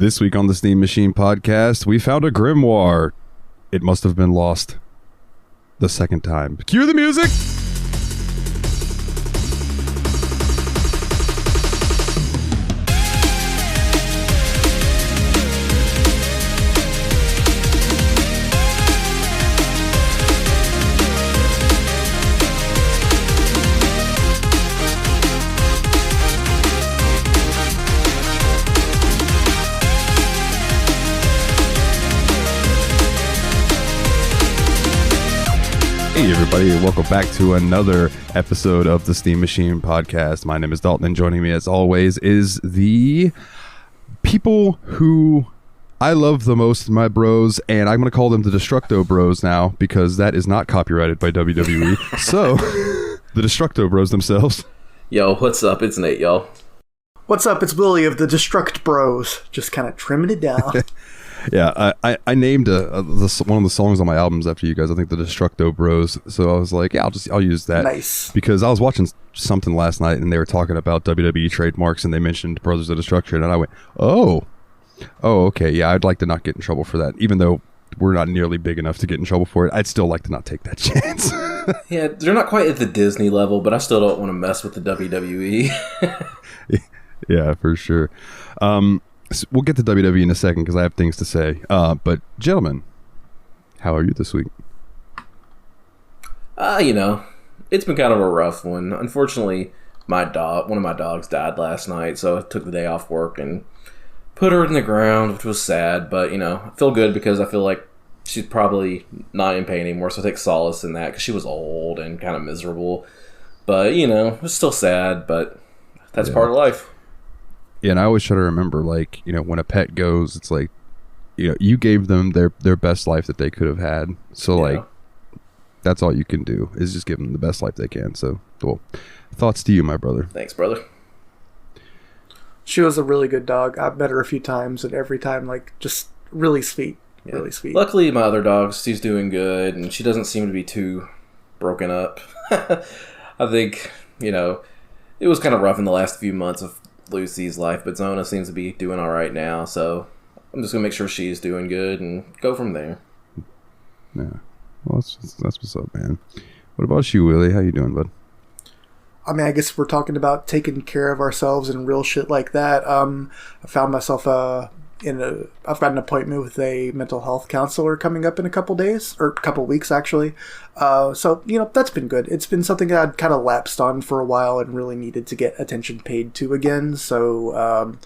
This week on the Steam Machine podcast, we found a grimoire. It must have been lost the second time. Cue the music! Hey everybody, welcome back to another episode of the Steam Machine podcast. My name is Dalton, and joining me as always is the people who I love the most, my bros, and I'm going to call them the Destructo Bros now because that is not copyrighted by WWE. So, the Destructo Bros themselves. Yo, what's up? It's Nate, y'all. What's up? It's Willie of the Destruct Bros. Just kind of trimming it down. Yeah, I named one of the songs on my albums after you guys. I think the Destructo Bros. So I was like, yeah, I'll use that. Nice. Because I was watching something last night and they were talking about WWE trademarks and they mentioned Brothers of Destruction and I went, oh, okay, yeah, I'd like to not get in trouble for that. Even though we're not nearly big enough to get in trouble for it, I'd still like to not take that chance. Yeah, they're not quite at the Disney level, but I still don't want to mess with the WWE. Yeah, for sure. We'll get to WWE in a second because I have things to say. But gentlemen, how are you this week? It's been kind of a rough one. Unfortunately, one of my dogs died last night, so I took the day off work and put her in the ground, which was sad. But, I feel good because I feel like she's probably not in pain anymore, so I take solace in that because she was old and kind of miserable. But, it was still sad, but that's part of life. Yeah, and I always try to remember, when a pet goes, it's like, you gave them their best life that they could have had. So, that's all you can do is just give them the best life they can. So, well, thoughts to you, my brother. Thanks, brother. She was a really good dog. I've met her a few times, and every time, just really sweet. Yeah. Really sweet. Luckily, my other dog, she's doing good, and she doesn't seem to be too broken up. I think, it was kind of rough in the last few months of Lucy's life, but Zona seems to be doing all right now, so I'm just gonna make sure she's doing good and go from there. Yeah, well, that's what's up, man. What about you, Willie? How you doing, bud? I mean, I guess we're talking about taking care of ourselves and real shit like that. I found myself I've got an appointment with a mental health counselor coming up in a couple days, or a couple weeks actually. So, that's been good. It's been something that I'd kind of lapsed on for a while and really needed to get attention paid to again. So,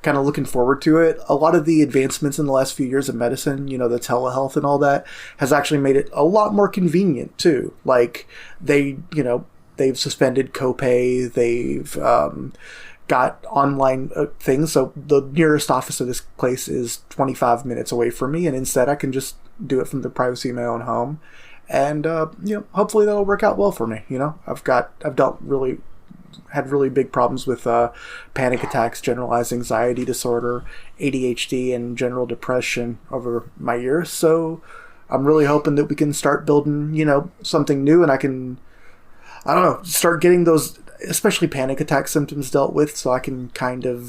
kind of looking forward to it. A lot of the advancements in the last few years of medicine, the telehealth and all that, has actually made it a lot more convenient too. Like, they've suspended copay, they've got online things, so the nearest office of this place is 25 minutes away from me, and instead I can just do it from the privacy of my own home, and hopefully that'll work out well for me. I've had really big problems with panic attacks, generalized anxiety disorder, ADHD, and general depression over my years, so I'm really hoping that we can start building something new, and I can, start getting those especially panic attack symptoms dealt with, so I can kind of,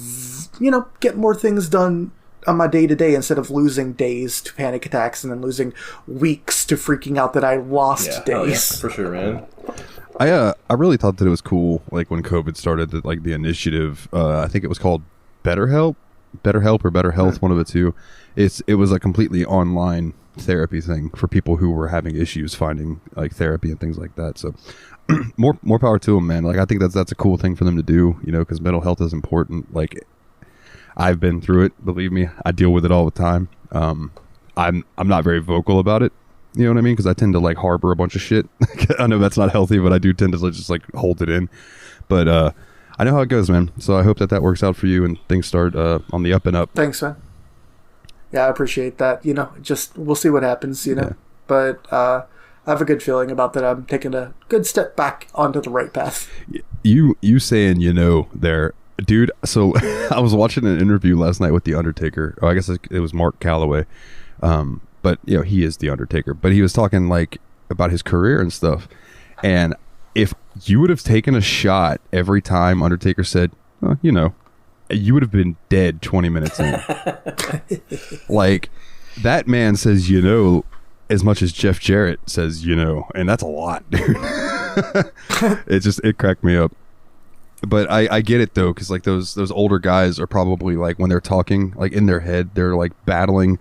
get more things done on my day-to-day instead of losing days to panic attacks and then losing weeks to freaking out that I lost days. Yeah, for sure, man. I really thought that it was cool, when COVID started, that the initiative, I think it was called BetterHelp or Better Health, one of the two. It was a completely online therapy thing for people who were having issues finding therapy and things like that. So more power to them, man. I think that's a cool thing for them to do, because mental health is important. I've been through it, believe me. I deal with it all the time. I'm not very vocal about it, you know what I mean, because I tend to harbor a bunch of shit. I know that's not healthy, but I do tend to just hold it in. But I know how it goes, man. So I hope that works out for you and things start on the up and up. Thanks, man. Yeah, I appreciate that. Just we'll see what happens, Yeah. But I have a good feeling about that. I'm taking a good step back onto the right path. You saying there, dude. So I was watching an interview last night with The Undertaker. I guess it was Mark Calloway. But he is The Undertaker. But he was talking about his career and stuff. And if you would have taken a shot every time Undertaker said, you would have been dead 20 minutes in. Like, that man says, as much as Jeff Jarrett says, and that's a lot, dude. It cracked me up. But I get it though, because like those older guys are probably like, when they're talking, like in their head, they're like battling.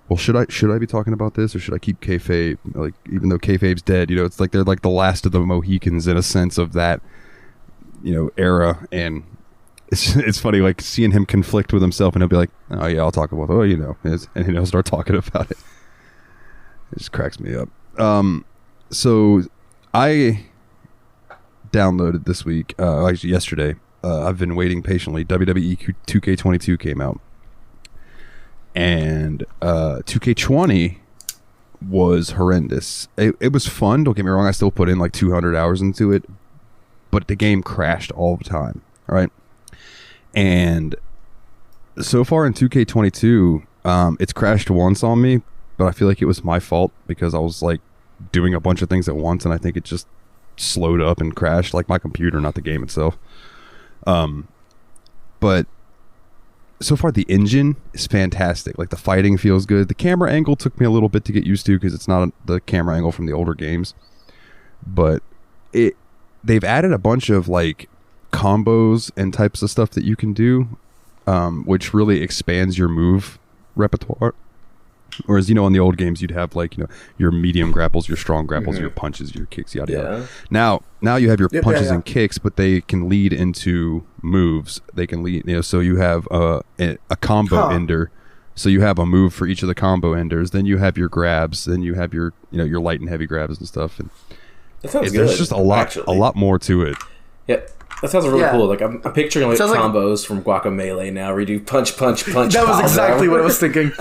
Well, should I be talking about this, or should I keep kayfabe? Like, even though kayfabe's dead, it's like they're like the last of the Mohicans in a sense of that, era. And it's funny, like seeing him conflict with himself, and he'll be like, "Oh yeah, I'll talk about it." And he'll start talking about it. It just cracks me up. So I downloaded this week, actually yesterday. I've been waiting patiently. WWE 2K22 came out. And 2K20 was horrendous. It was fun, don't get me wrong. I still put in like 200 hours into it, but the game crashed all the time, right? And so far in 2K22, it's crashed once on me, but I feel like it was my fault because I was like doing a bunch of things at once, and I think it just slowed up and crashed, like my computer, not the game itself. But so far the engine is fantastic. Like, the fighting feels good. The camera angle took me a little bit to get used to because it's not the camera angle from the older games, but they've added a bunch of like combos and types of stuff that you can do, which really expands your move repertoire. Whereas, in the old games, you'd have like, your medium grapples, your strong grapples, your punches, your kicks, yada yada. Now you have your punches and kicks, but they can lead into moves. They can lead, so you have a combo ender. So you have a move for each of the combo enders. Then you have your grabs. Then you have your, your light and heavy grabs and stuff. And that sounds good. There's just a lot more to it. Yeah. That sounds really cool. Like, I'm picturing like combos from Guacamelee now, where you do punch, punch, punch. That was exactly what I was thinking.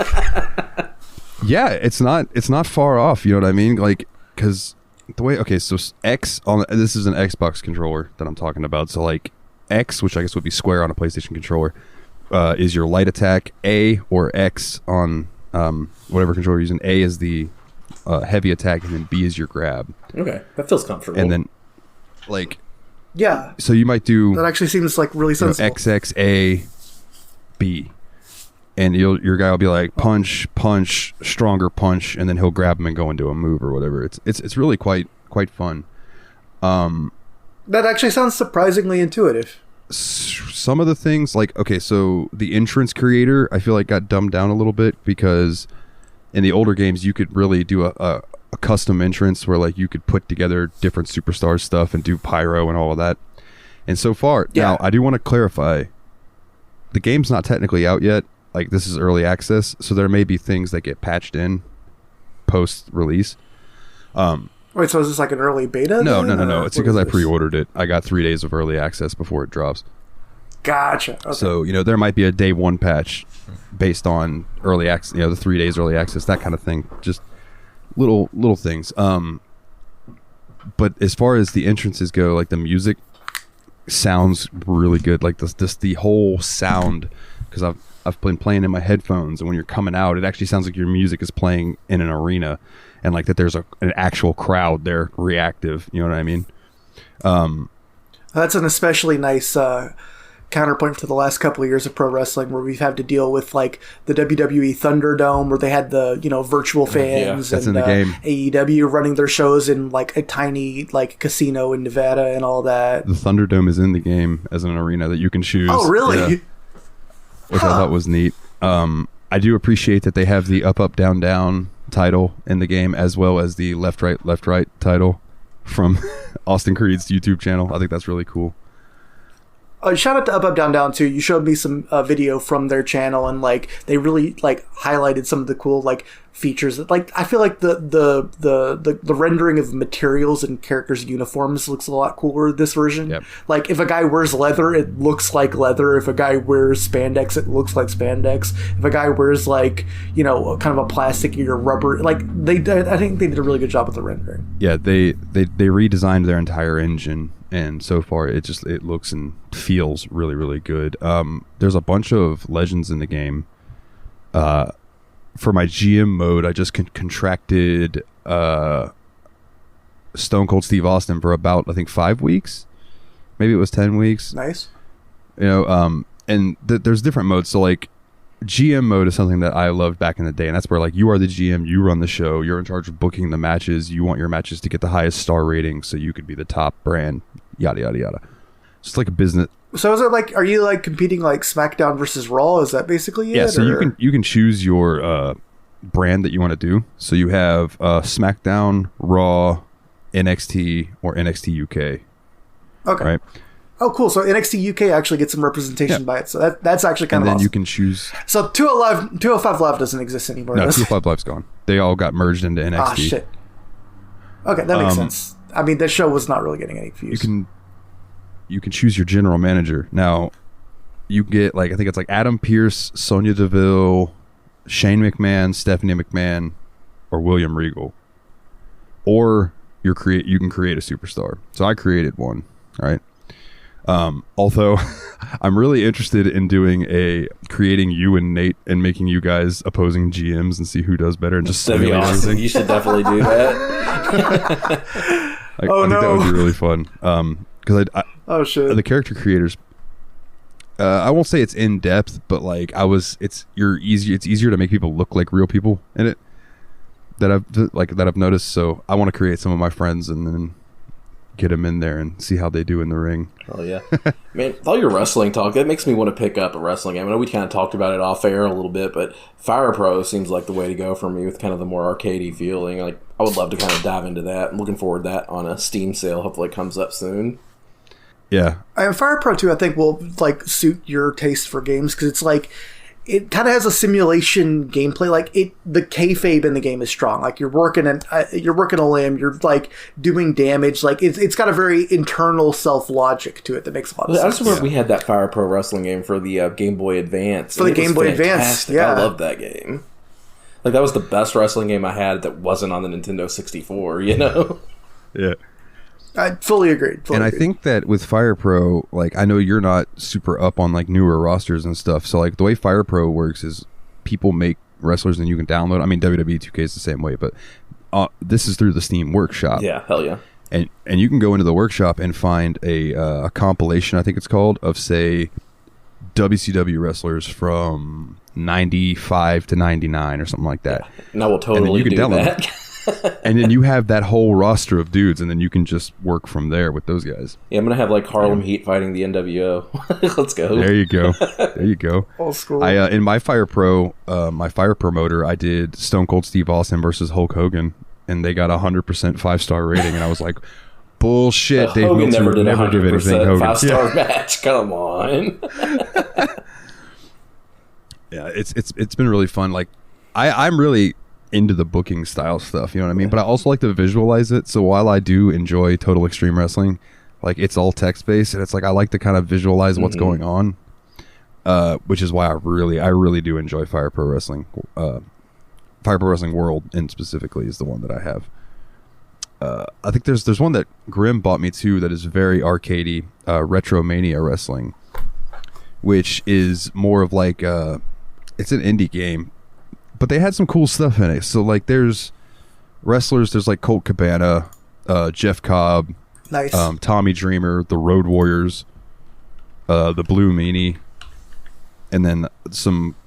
Yeah, it's not far off. You know what I mean? Like, because the way, so X this is an Xbox controller that I'm talking about. So like X, which I guess would be square on a PlayStation controller, is your light attack. A or X on whatever controller you're using. A is the heavy attack, and then B is your grab. Okay, that feels comfortable. And then like, yeah. So you might do that. Actually seems like really sensible. X X A B. And your guy will be like punch, punch, stronger punch, and then he'll grab him and go into a move or whatever. It's really quite fun. That actually sounds surprisingly intuitive. Some of the things, like, so the entrance creator, I feel like got dumbed down a little bit, because in the older games you could really do a custom entrance where like you could put together different superstar stuff and do pyro and all of that. And so far, now I do want to clarify, the game's not technically out yet. Like, this is early access, so there may be things that get patched in post-release. Wait, so is this like an early beta? No. It's because I pre-ordered it. I got 3 days of early access before it drops. Gotcha. Okay. So, there might be a day one patch based on early access, the 3 days early access, that kind of thing. Just little things. But as far as the entrances go, like, the music sounds really good. Like, the whole sound, because I've been playing in my headphones, and when you're coming out, it actually sounds like your music is playing in an arena, and like that there's an actual crowd there reactive. You know what I mean? That's an especially nice counterpoint to the last couple of years of pro wrestling, where we've had to deal with like the WWE Thunderdome, where they had the virtual fans, that's and in the game. AEW running their shows in like a tiny like casino in Nevada and all that. The Thunderdome is in the game as an arena that you can choose. Oh, really? Yeah. Which I thought was neat. I do appreciate that they have the up, down, down title in the game, as well as the left, right title from Austin Creed's YouTube channel. I think that's really cool. Shout out to Up, Down, Down too. You showed me some video from their channel, and like they really like highlighted some of the cool like features. Like, I feel like the rendering of materials and characters' uniforms looks a lot cooler this version. Yep. Like, if a guy wears leather, it looks like leather. If a guy wears spandex, it looks like spandex. If a guy wears like kind of a plastic or rubber, like I think they did a really good job with the rendering. Yeah, they redesigned their entire engine. And so far, it looks and feels really, really good. There's a bunch of legends in the game. For my GM mode, I just contracted Stone Cold Steve Austin for about, I think, 5 weeks. Maybe it was 10 weeks. Nice. and there's different modes. So like GM mode is something that I loved back in the day, and that's where like you are the GM, you run the show, you're in charge of booking the matches, you want your matches to get the highest star rating so you could be the top brand, yada yada yada. It's like a business. So is it like, are you like competing like SmackDown versus Raw? Is that basically it? Yeah, so you can choose your brand that you want to do. So you have SmackDown, Raw, NXT, or NXT UK. Okay. Right. Oh, cool. So NXT UK actually gets some representation by it. So that's actually kind of awesome. And then you can choose. So 205 Live doesn't exist anymore. No, 205 Live's gone. They all got merged into NXT. Ah, shit. Okay, that makes sense. I mean, the show was not really getting any views. You can choose your general manager. Now, you get like, I think it's like Adam Pearce, Sonya Deville, Shane McMahon, Stephanie McMahon, or William Regal. Or you can create a superstar. So I created one, right? Although I'm really interested in creating you and Nate and making you guys opposing GMs and see who does better and just simulate everything. You should definitely do that. I think that would be really fun. Because shit. The character creators, I won't say it's in depth, but like it's easier to make people look like real people in it that I've noticed. So I want to create some of my friends and then get them in there and see how they do in the ring. Oh yeah, man! With all your wrestling talk, that makes me want to pick up a wrestling game. I know we kind of talked about it off air a little bit, but Fire Pro seems like the way to go for me with kind of the more arcadey feeling. Like I would love to kind of dive into that. I'm looking forward to that on a Steam sale. Hopefully, it comes up soon. Yeah, and Fire Pro 2, I think, will like suit your taste for games because it's like it kind of has a simulation gameplay. Like the kayfabe in the game is strong. Like you're working a limb, you're like doing damage. Like it's got a very internal self logic to it that makes a lot of sense. I just remember we had that Fire Pro wrestling game for the Game Boy Advance. For the Game Boy Advance, yeah, I love that game. Like that was the best wrestling game I had that wasn't on the Nintendo 64. You know? Yeah. I fully agree. I think that with Fire Pro, like I know you're not super up on like newer rosters and stuff. So like the way Fire Pro works is people make wrestlers and you can download. I mean WWE 2K is the same way, but this is through the Steam Workshop. Yeah, hell yeah. And you can go into the workshop and find a compilation, I think it's called, of say WCW wrestlers from 95 to 99 or something like that. Yeah. And I will totally do that. And then you have that whole roster of dudes, and then you can just work from there with those guys. Yeah, I'm gonna have like Harlem Heat fighting the NWO. Let's go. There you go. There you go. Old school. I in my Fire Pro motor, I did Stone Cold Steve Austin versus Hulk Hogan, and they got 100% 5-star rating, and I was like, bullshit. Dave Hogan Meltzer never did never give anything Hogan 5-star match. Come on. Yeah, it's been really fun. Like I'm really into the booking style stuff, you know what I mean? But I also like to visualize it. So while I do enjoy Total Extreme Wrestling, like it's all text based, and it's like I like to kind of visualize what's going on, which is why I really do enjoy Fire Pro Wrestling. Fire Pro Wrestling World, and specifically, is the one that I have. I think there's one that Grim bought me too that is very arcadey, Retromania Wrestling, which is more of like it's an indie game. But they had some cool stuff in it. So, like, there's wrestlers. There's, like, Colt Cabana, Jeff Cobb. Nice. Tommy Dreamer, the Road Warriors, the Blue Meanie, and then some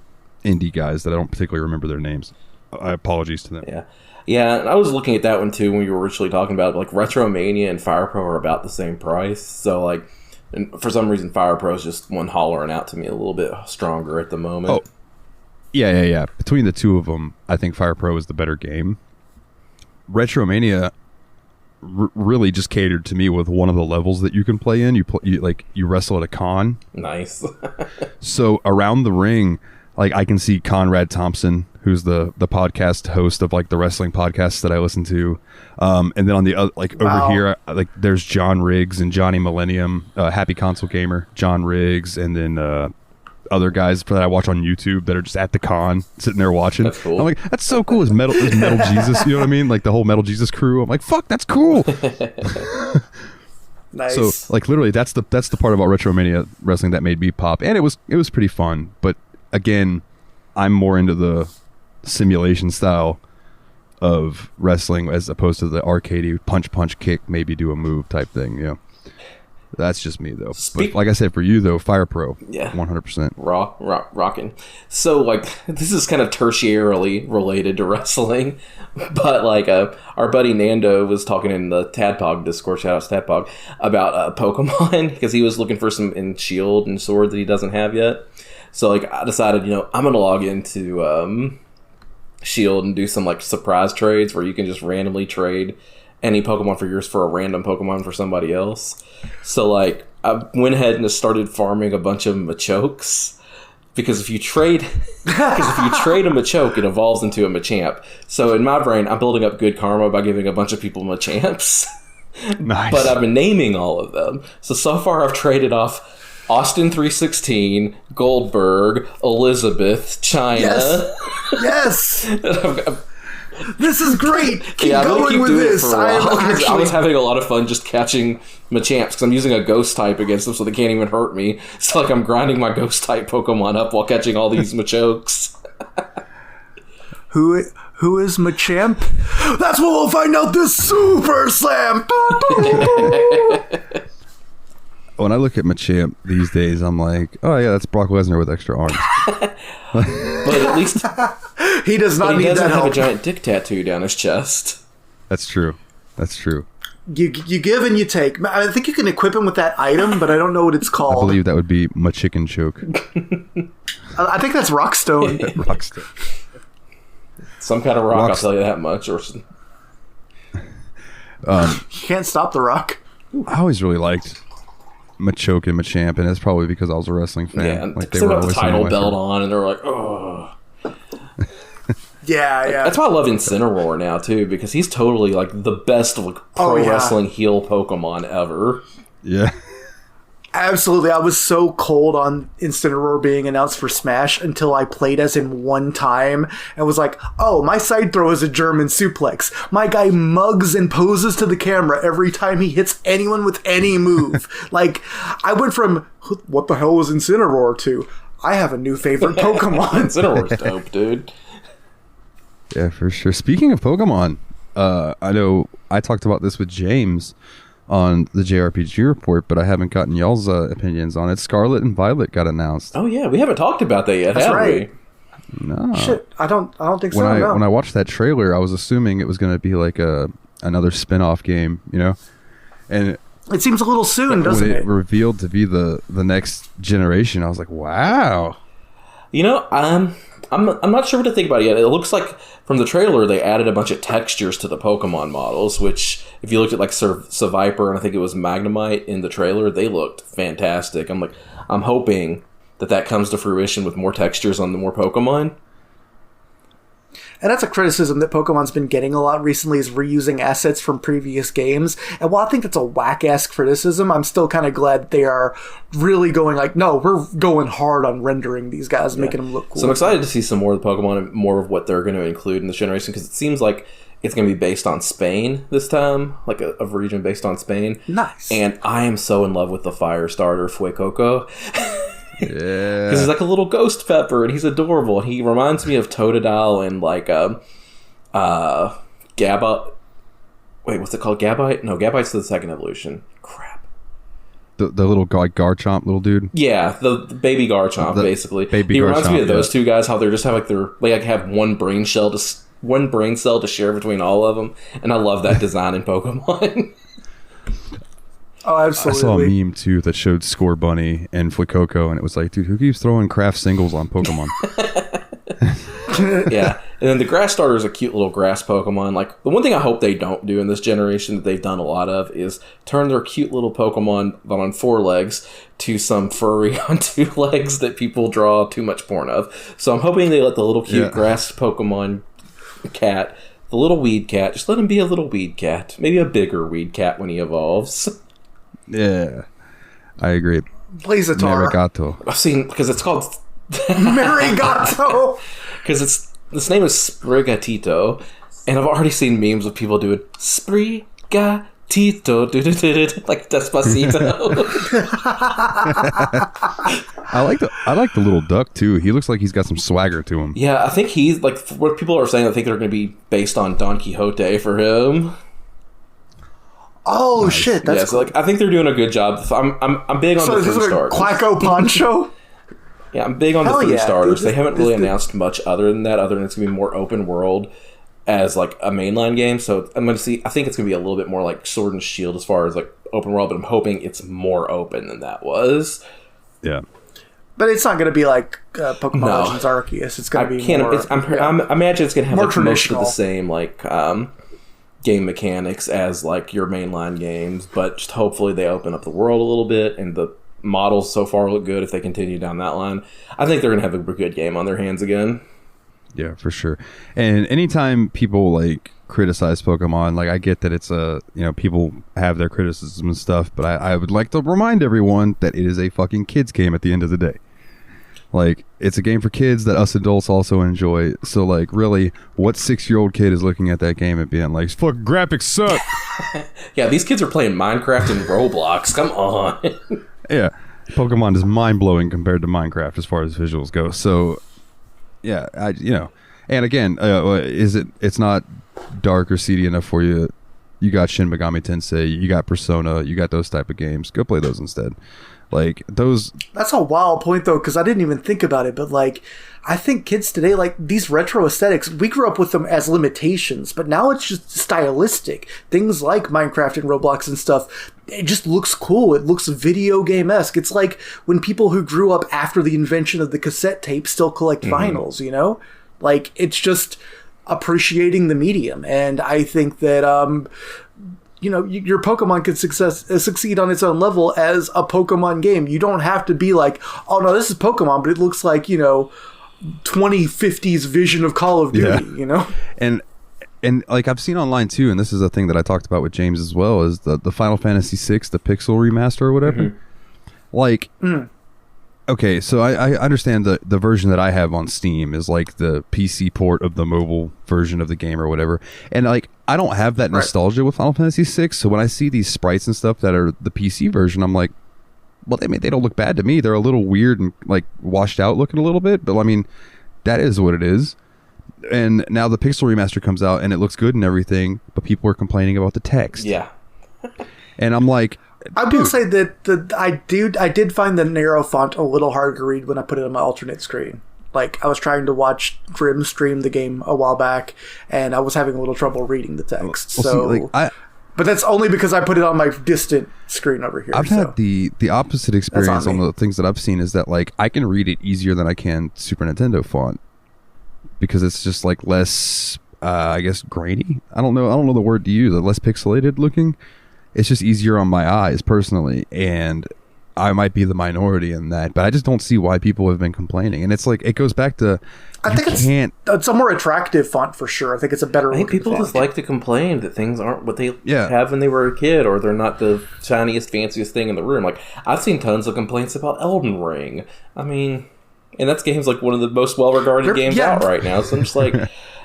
indie guys that I don't particularly remember their names. Apologies to them. Yeah. Yeah, and I was looking at that one, too, when we were originally talking about it. Like, Retromania and Fire Pro are about the same price. So, like, and for some reason, Fire Pro is just one hollering out to me a little bit stronger at the moment. Oh. Yeah. Between the two of them, I think Fire Pro is the better game. Retromania really just catered to me with one of the levels that you can play in. You wrestle at a con. Nice. So around the ring, like I can see Conrad Thompson, who's the podcast host of like the wrestling podcasts that I listen to, and then on the other, like over here, like there's John Riggs and Johnny Millennium, Happy Console Gamer, John Riggs, and then other guys that I watch on YouTube that are just at the con sitting there watching. That's cool. I'm like, that's so cool. There's Metal Jesus, you know what I mean? Like the whole Metal Jesus crew. I'm like, fuck, that's cool. Nice. So like literally that's the part about Retromania Wrestling that made me pop, and it was pretty fun. But again, I'm more into the simulation style of wrestling as opposed to the arcadey punch kick, maybe do a move type thing. Yeah. That's just me though. But like I said, for you though, Fire Pro, yeah, 100%. Rocking. So like, this is kind of tertiarily related to wrestling, but like, our buddy Nando was talking in the Tadpog Discord, shout out to Tadpog, about Pokemon because he was looking for some in Shield and Sword that he doesn't have yet. So like, I decided, I'm gonna log into Shield and do some like surprise trades where you can just randomly trade any Pokemon for yours for a random Pokemon for somebody else. So like, I went ahead and just started farming a bunch of Machokes because if you trade a Machoke, it evolves into a Machamp. So in my brain, I'm building up good karma by giving a bunch of people Machamps. Nice. But I've been naming all of them. So far I've traded off Austin 316, Goldberg, Elizabeth, China. Yes. This is great. Keep I'm gonna going with doing it this. for a while, I was having a lot of fun just catching Machamps because I'm using a Ghost type against them, so they can't even hurt me. So like, I'm grinding my Ghost type Pokemon up while catching all these Machokes. Who is Machamp? That's what we'll find out this Super Slam. When I look at Machamp these days, I'm like, oh yeah, that's Brock Lesnar with extra arms. But at least he does not he need doesn't that have help. a giant dick tattoo down his chest. That's true. That's true. You give and you take. I think you can equip him with that item, but I don't know what it's I called. believe that would be my chicken choke. I think that's Rockstone. Rockstar. Some kind of rock, I'll tell you that much. Or You can't stop the rock. I always really liked Machoke and Machamp, and it's probably because I was a wrestling fan. yeah, like they got the always title my belt favorite. on, and they're like, oh. Yeah. That's why I love Incineroar now too, because he's totally like the best like, pro wrestling heel Pokemon ever. Yeah. Absolutely. I was so cold on Incineroar being announced for Smash until I played as him one time and was like, oh, my side throw is a German suplex. My guy mugs and poses to the camera every time he hits anyone with any move. Like, I went from, what the hell was Incineroar to, I have a new favorite Pokemon. Incineroar's dope, dude. Yeah, for sure. Speaking of Pokemon, I know I talked about this with James on the JRPG report, but I haven't gotten y'all's opinions on it. Scarlet and Violet got announced. Oh yeah, we haven't talked about that yet, That's have right. we? No. Shit, I don't think so. When I watched that trailer, I was assuming it was going to be like another spin-off game, And it seems a little soon, doesn't when it? it revealed to be the next generation, I was like, wow. I'm not sure what to think about it yet. It looks like from the trailer they added a bunch of textures to the Pokemon models, which if you looked at like Seviper and I think it was Magnemite in the trailer, they looked fantastic. I'm hoping that comes to fruition with more textures on the more Pokemon. And that's a criticism that Pokemon's been getting a lot recently, is reusing assets from previous games. And while I think that's a whack-ass criticism, I'm still kind of glad they are really going like, no, we're going hard on rendering these guys, making them look cool. So I'm excited to see some more of the Pokemon and more of what they're going to include in this generation, because it seems like it's going to be based on Spain this time, like a region based on Spain. Nice. And I am so in love with the fire starter Fuecoco. Yeah. Because he's like a little ghost pepper, and he's adorable. He reminds me of Totodile and like Gabba. Wait, what's it called? Gabite? No, Gabite's the second evolution. Crap. The little Garchomp little dude. Yeah, the baby Garchomp, basically. Baby he reminds me Garchomp, of those two guys. How they just have like have one brain cell to share between all of them, and I love that design in Pokemon. Oh, absolutely. I saw a meme too that showed Score Bunny and Fuecoco, and it was like, dude, who keeps throwing craft singles on Pokemon? Yeah, and then the grass starter is a cute little grass Pokemon. Like, the one thing I hope they don't do in this generation that they've done a lot of is turn their cute little Pokemon that on 4 legs to some furry on 2 legs that people draw too much porn of. So I'm hoping they let the little cute grass Pokemon cat, the little weed cat, just let him be a little weed cat. Maybe a bigger weed cat when he evolves. Yeah, I agree. Blazitar. Marigato. I've seen, because it's called... Marigato! Because this name is Sprigatito, and I've already seen memes of people doing Sprigatito, like Despacito. I like the little duck too. He looks like he's got some swagger to him. Yeah, I think he's like what people are saying. I think they're going to be based on Don Quixote for him. Oh Nice. shit, that's yeah, so like I think they're doing a good job. I'm big on so the is this 3 like stars. Quacko Poncho? Yeah, I'm big on Hell the 3 yeah, starters. dude. They haven't really This- announced much other than that. Other than it's gonna be more open world as like a mainline game. So I'm gonna see. I think it's gonna be a little bit more like Sword and Shield as far as like open world. But I'm hoping it's more open than that was. Yeah. But it's not going to be like Pokemon No. Legends Arceus. It's going I to be can't. more. I imagine it's gonna have More like, most of the traditional. same like game mechanics as like your mainline games, but just hopefully they open up the world a little bit and the models so far look good. If they continue down that line, I think they're gonna have a good game on their hands again. Yeah, for sure. And anytime people like criticize Pokemon, like I get that it's people have their criticism and stuff, but I would like to remind everyone that it is a fucking kids game at the end of the day. Like, it's a game for kids that us adults also enjoy. So, like, really, what 6-year-old kid is looking at that game and being like, fucking graphics suck? Yeah, these kids are playing Minecraft and Roblox. Come on. Yeah. Pokemon is mind-blowing compared to Minecraft as far as visuals go. So, yeah, and again, it's not dark or seedy enough for you. You got Shin Megami Tensei, you got Persona, you got those type of games. Go play those instead. Like, those... That's a wild point, though, because I didn't even think about it. But, like, I think kids today, like, these retro aesthetics, we grew up with them as limitations, but now it's just stylistic. Things like Minecraft and Roblox and stuff, it just looks cool. It looks video game-esque. It's like when people who grew up after the invention of the cassette tape still collect vinyls, you know? Like, it's just appreciating the medium. And I think that... your Pokemon can succeed on its own level as a Pokemon game. You don't have to be like, oh no, this is Pokemon, but it looks like, 2050's vision of Call of Duty, you know? And like I've seen online too, and this is a thing that I talked about with James as well, is the Final Fantasy VI, the Pixel remaster or whatever. Like, okay, so I understand the version that I have on Steam is like the PC port of the mobile version of the game or whatever. And like, I don't have that nostalgia with Final Fantasy VI, so when I see these sprites and stuff that are the PC version, I'm like, well, they don't look bad to me. They're a little weird and like washed out looking a little bit, but I mean, that is what it is. And now the Pixel remaster comes out and it looks good and everything, but people are complaining about the text. Yeah. And I'm like, I will say that I did find the narrow font a little hard to read when I put it on my alternate screen. Like, I was trying to watch Grim stream the game a while back, and I was having a little trouble reading the text. But that's only because I put it on my distant screen over here. I've had the opposite experience on me. the things that I've seen is that like I can read it easier than I can Super Nintendo font because it's just like less, I guess, grainy. I don't know the word to use. Less pixelated looking. It's just easier on my eyes personally, and I might be the minority in that, but I just don't see why people have been complaining. And it's like, it goes back to, I think it's a more attractive font for sure. I think it's a better. I think people font. just like to complain that things aren't what they have when they were a kid, or they're not the shiniest, fanciest thing in the room. Like, I've seen tons of complaints about Elden Ring. I mean, and that game's like one of the most well-regarded games out right now. So I'm just like,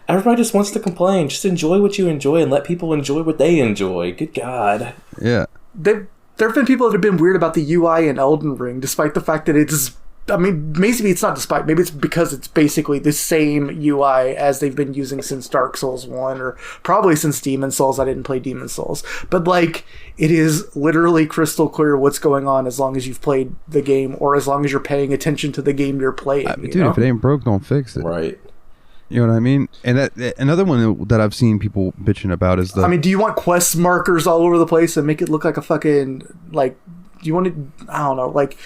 everybody just wants to complain. Just enjoy what you enjoy and let people enjoy what they enjoy. Good God. Yeah. There have been people that have been weird about the UI in Elden Ring, despite the fact that it's... I mean, maybe it's not despite. Maybe it's because it's basically the same UI as they've been using since Dark Souls 1, or probably since Demon Souls. I didn't play Demon Souls. But, like, it is literally crystal clear what's going on as long as you've played the game, or as long as you're paying attention to the game you're playing. Dude, if it ain't broke, don't fix it. Right. You know what I mean? And that another one that I've seen people bitching about is I mean, do you want quest markers all over the place and make it look like a fucking, like, do you want it, I don't know, like,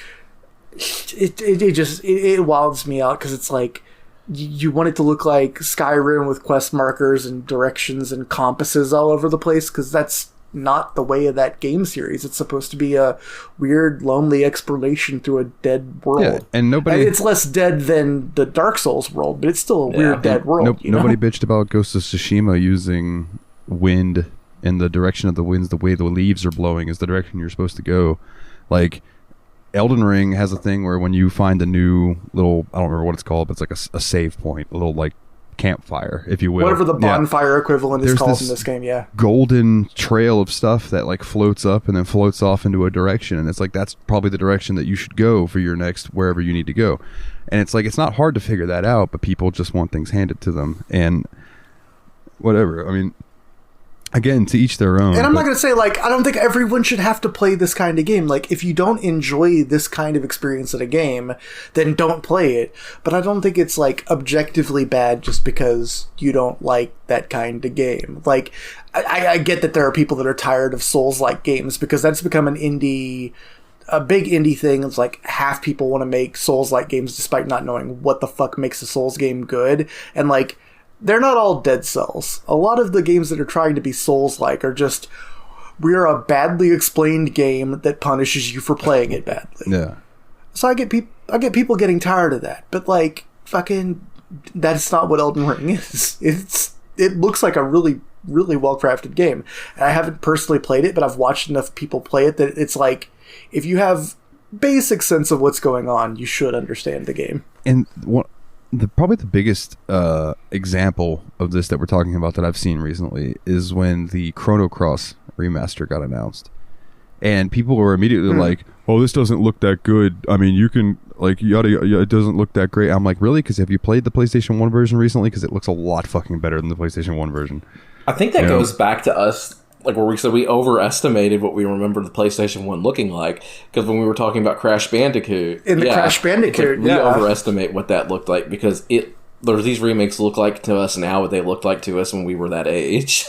it wilds me out, because it's like, you want it to look like Skyrim with quest markers and directions and compasses all over the place, because that's not the way of that game series. It's supposed to be a weird, lonely exploration through a dead world. Yeah, and nobody... it's less dead than the Dark Souls world, but it's still a weird, dead world. Nobody bitched about Ghost of Tsushima using wind in the direction of the winds. The way the leaves are blowing is the direction you're supposed to go. Like, Elden Ring has a thing where when you find a new little... I don't remember what it's called, but it's like a save point. A little, like, campfire, if you will. Whatever the bonfire equivalent is called in this game, golden trail of stuff that like floats up and then floats off into a direction, and it's like that's probably the direction that you should go for your next wherever you need to go. And it's like, it's not hard to figure that out, but people just want things handed to them and whatever. I mean, Again, to each their own. And I'm not going to say, like, I don't think everyone should have to play this kind of game. Like, if you don't enjoy this kind of experience in a game, then don't play it. But I don't think it's, like, objectively bad just because you don't like that kind of game. Like, I get that there are people that are tired of Souls-like games because that's become a big indie thing. It's like half people want to make Souls-like games despite not knowing what the fuck makes a Souls game good. And, like, they're not all Dead Cells. A lot of the games that are trying to be Souls-like are just, we're a badly explained game that punishes you for playing it badly. Yeah. So I get people getting tired of that. But, like, fucking, that's not what Elden Ring is. It looks like a really, really well-crafted game. And I haven't personally played it, but I've watched enough people play it that it's like, if you have basic sense of what's going on, you should understand the game. And probably the biggest example of this that we're talking about that I've seen recently is when the Chrono Cross remaster got announced, and people were immediately like, "Oh, this doesn't look that good. I mean, you can like yada, it doesn't look that great." I'm like, "Really? Because have you played the PlayStation 1 version recently? Because it looks a lot fucking better than the PlayStation 1 version." I think that goes back to us, like where we said we overestimated what we remember the PlayStation 1 looking like, because when we were talking about Crash Bandicoot, Crash Bandicoot, we overestimate what that looked like because these remakes look like to us now what they looked like to us when we were that age.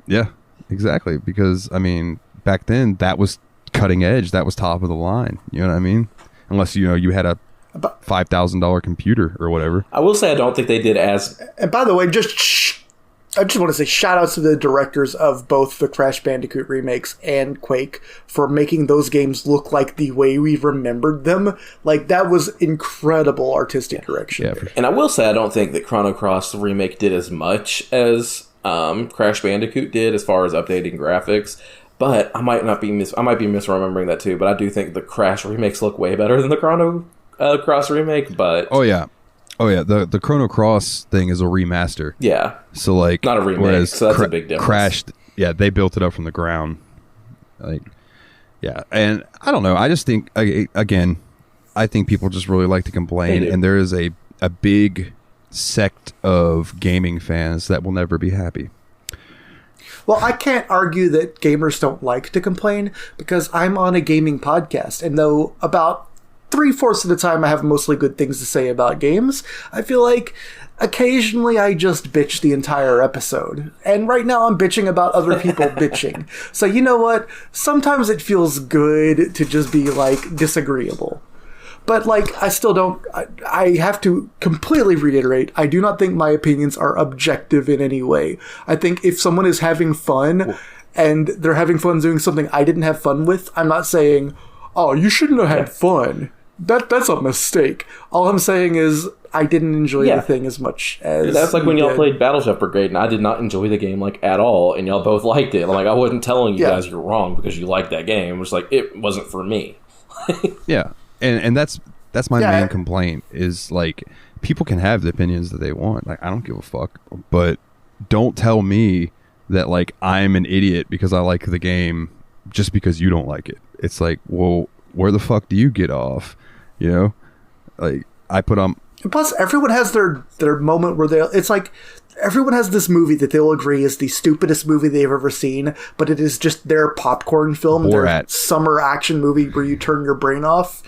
Yeah, exactly. Because I mean, back then that was cutting edge, that was top of the line. You know what I mean? Unless you had a $5,000 computer or whatever. I will say I don't think they did as. And by the way, I just want to say shout outs to the directors of both the Crash Bandicoot remakes and Quake for making those games look like the way we remembered them. Like, that was incredible artistic direction. Yeah, for sure. And I will say I don't think that Chrono Cross remake did as much as Crash Bandicoot did as far as updating graphics. But I might be misremembering that too. But I do think the Crash remakes look way better than the Chrono Cross remake. But Oh yeah, the Chrono Cross thing is a remaster. Yeah. So like not a remake, so that's a big difference. Crashed, yeah, they built it up from the ground. Like, yeah, and I don't know. I just think again, I think people just really like to complain, and there is a big sect of gaming fans that will never be happy. Well, I can't argue that gamers don't like to complain because I'm on a gaming podcast, and though about 3/4 of the time I have mostly good things to say about games, I feel like occasionally I just bitch the entire episode. And right now I'm bitching about other people bitching. So you know what? Sometimes it feels good to just be like disagreeable. But like, I still don't, I have to completely reiterate, I do not think my opinions are objective in any way. I think if someone is having fun and they're having fun doing something I didn't have fun with, I'm not saying, oh, you shouldn't have had fun. That's a mistake. All I'm saying is I didn't enjoy the thing as much as that's like when y'all played Battleship Brigade and I did not enjoy the game like at all, and y'all both liked it. I'm like, I wasn't telling you guys you're wrong because you liked that game. It was like, it wasn't for me. Yeah, and that's my main complaint is like, people can have the opinions that they want. Like, I don't give a fuck, but don't tell me that like I'm an idiot because I like the game just because you don't like it. It's like, well, where the fuck do you get off? You know, like I put on. And plus, everyone has their moment where it's like everyone has this movie that they'll agree is the stupidest movie they've ever seen, but it is just their popcorn film, Borat. Their summer action movie where you turn your brain off.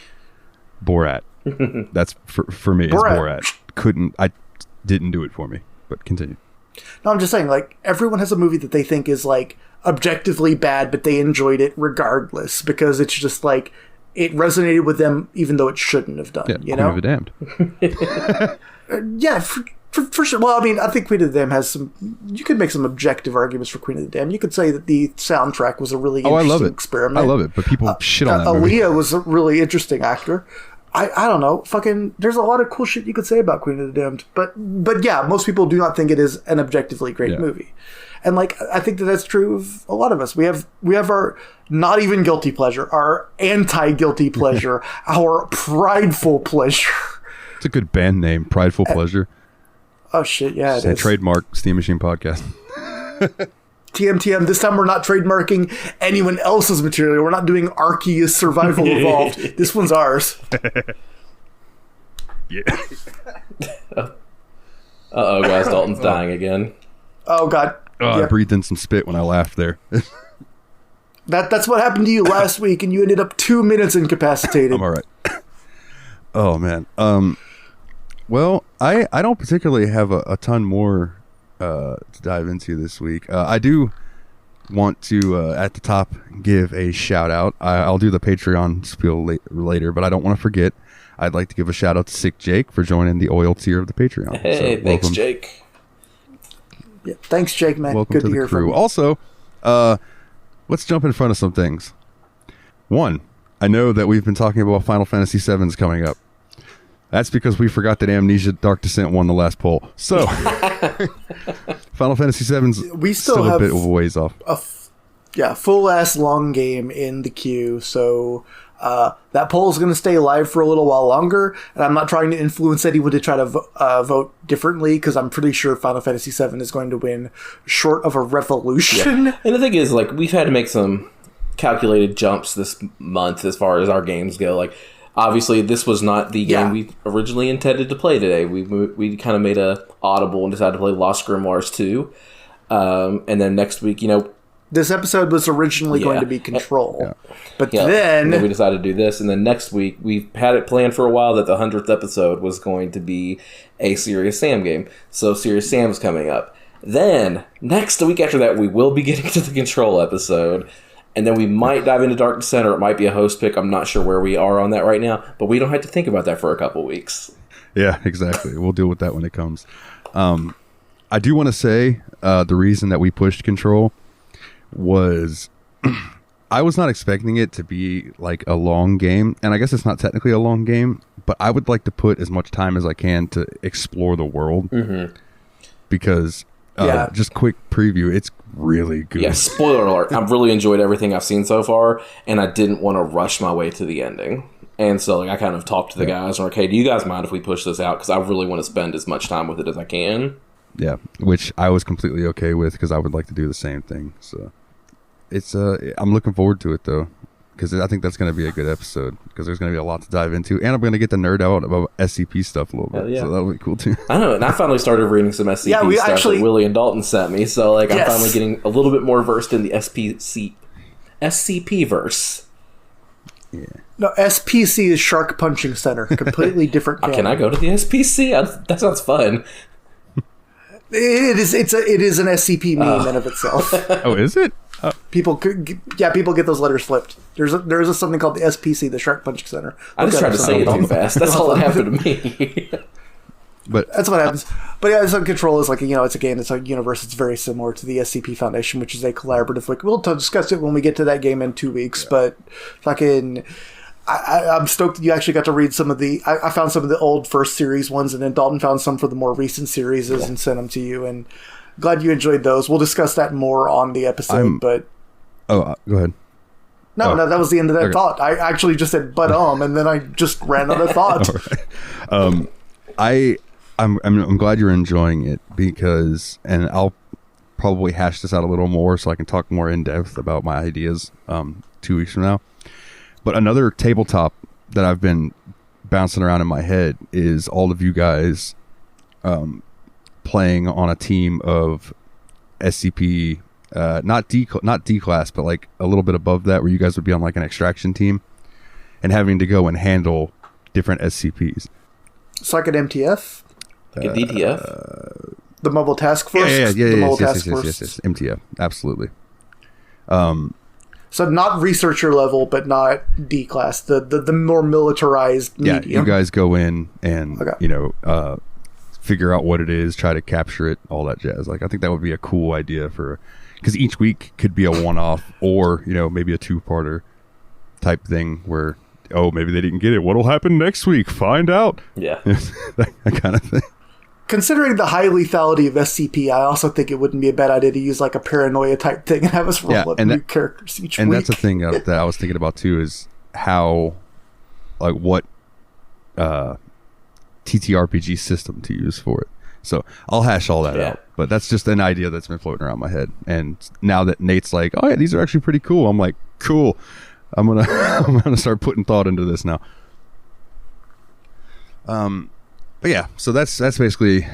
Borat. That's for me. Borat. I didn't do it for me, but continue. No, I'm just saying, like, everyone has a movie that they think is like objectively bad, but they enjoyed it regardless because it's just like it resonated with them, even though it shouldn't have done. Yeah, you know, damned. Yeah, for sure. Well, I mean, I think Queen of the Damned has some. You could make some objective arguments for Queen of the Damned. You could say that the soundtrack was a really interesting experiment. I love it, but people shit on that movie. Aaliyah was a really interesting actor. I don't know. Fucking, there's a lot of cool shit you could say about Queen of the Damned, but yeah, most people do not think it is an objectively great movie. And like, I think that that's true of a lot of us. We have our not even guilty pleasure, our anti-guilty pleasure, our prideful pleasure. It's a good band name, Prideful Pleasure. Oh shit, yeah, it is. Trademark Steam Machine Podcast. TM, this time we're not trademarking anyone else's material. We're not doing Arceus Survival Evolved. This one's ours. Yeah. Uh-oh, guys, Dalton's dying again. Oh god. Oh, I breathed in some spit when I laughed there. That's what happened to you last week, and you ended up 2 minutes incapacitated. I'm all right. Oh, man. Well, I don't particularly have a ton more to dive into this week. I do want to, at the top, give a shout-out. I'll do the Patreon spiel later, but I don't want to forget. I'd like to give a shout-out to Sick Jake for joining the oil tier of the Patreon. Hey, so, thanks, Jake. Yeah, thanks, Jake, man. Welcome Good to to hear the crew. from you. Also, let's jump in front of some things. One, I know that we've been talking about Final Fantasy VII's coming up. That's because we forgot that Amnesia Dark Descent won the last poll. So, Final Fantasy VII's We still a have bit of a ways off. Full-ass long game in the queue, so that poll is going to stay live for a little while longer, and I'm not trying to influence anyone to try to vote differently, because I'm pretty sure Final Fantasy VII is going to win short of a revolution. Yeah. And the thing is, like, we've had to make some calculated jumps this month as far as our games go. Like, obviously, this was not the game we originally intended to play today. We kind of made a audible and decided to play Lost Grimoires 2. And then next week, This episode was originally going to be Control, but then we decided to do this, and then next week we've had it planned for a while that the 100th episode was going to be a Serious Sam game. So Serious Sam's coming up. Then next week after that, we will be getting to the Control episode, and then we might dive into Dark Descent, or it might be a host pick. I'm not sure where we are on that right now, but we don't have to think about that for a couple weeks. Yeah, exactly. We'll deal with that when it comes. I do want to say the reason that we pushed Control was I was not expecting it to be like a long game, and I guess it's not technically a long game, but I would like to put as much time as I can to explore the world, because just quick preview, it's really good. Yeah, spoiler alert, I've really enjoyed everything I've seen so far, and I didn't want to rush my way to the ending. And so I kind of talked to the guys, and like, hey, do you guys mind if we push this out? Because I really want to spend as much time with it as I can. Yeah, which I was completely okay with, because I would like to do the same thing. So it's I'm looking forward to it, though, because I think that's going to be a good episode, because there's going to be a lot to dive into, and I'm going to get to nerd out about SCP stuff a little bit. Yeah. So that'll be cool too. I know, and I finally started reading some SCP stuff that Willie and Dalton sent me, so like I'm finally getting a little bit more versed in the SCP verse. Yeah. No, SPC is Shark Punching Center. Completely different canon. Can I go to the SPC? That sounds fun. It is an SCP meme in of itself. Oh, is it? People get those letters flipped. There's something called the SPC, the Shark Punching Center. I just tried to say it too fast. That's all that happened to me. But that's what happens. But yeah, so Control is like, it's a game, it's a universe that's very similar to the SCP Foundation, which is a collaborative. Like, we'll discuss it when we get to that game in 2 weeks. But fucking, I'm stoked that you actually got to read some of the. I found some of the old first series ones, and then Dalton found some for the more recent series and sent them to you. And glad you enjoyed those. We'll discuss that more on the episode. Go ahead. No, that was the end of that thought. I actually just said and then I just ran out of thought. Right. I'm glad you're enjoying it, because, and I'll probably hash this out a little more so I can talk more in depth about my ideas 2 weeks from now. But another tabletop that I've been bouncing around in my head is all of you guys playing on a team of SCP, not D class, but like a little bit above that, where you guys would be on like an extraction team and having to go and handle different SCPs. It's like an MTF? Like a DTF? The Mobile Task Force? Yeah. Yes, MTF, absolutely. So not researcher level, but not D class, the more militarized medium. Yeah, you guys go in and, figure out what it is, try to capture it, all that jazz. Like, I think that would be a cool idea because each week could be a one-off, or, maybe a two-parter type thing where, maybe they didn't get it. What'll happen next week? Find out. Yeah. That kind of thing. Considering the high lethality of SCP, I also think it wouldn't be a bad idea to use like a paranoia type thing and have us roll up new characters each week. And that's the thing that I was thinking about too, is how, like, what TTRPG system to use for it. So I'll hash all that out. But that's just an idea that's been floating around my head. And now that Nate's like, oh yeah, these are actually pretty cool, I'm like, cool. I'm gonna start putting thought into this now. But yeah, so that's basically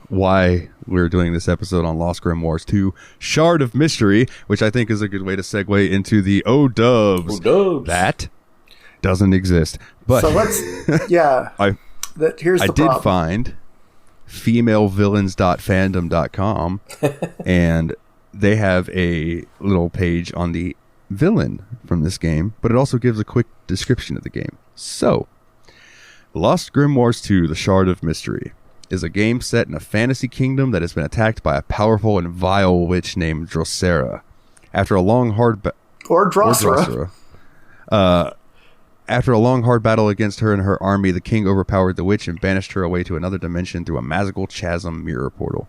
why we're doing this episode on Lost Grimoires 2, Shard of Mystery, which I think is a good way to segue into the O-dubs. O-dubs. That doesn't exist. But So let's, yeah. Here's the I problem. did find femalevillains.fandom.com, and they have a little page on the villain from this game, but it also gives a quick description of the game. So, Lost Grimoires 2, The Shard of Mystery, is a game set in a fantasy kingdom that has been attacked by a powerful and vile witch named Drosera. After a long, hard Drosera. After a long, hard battle against her and her army, the king overpowered the witch and banished her away to another dimension through a magical chasm mirror portal.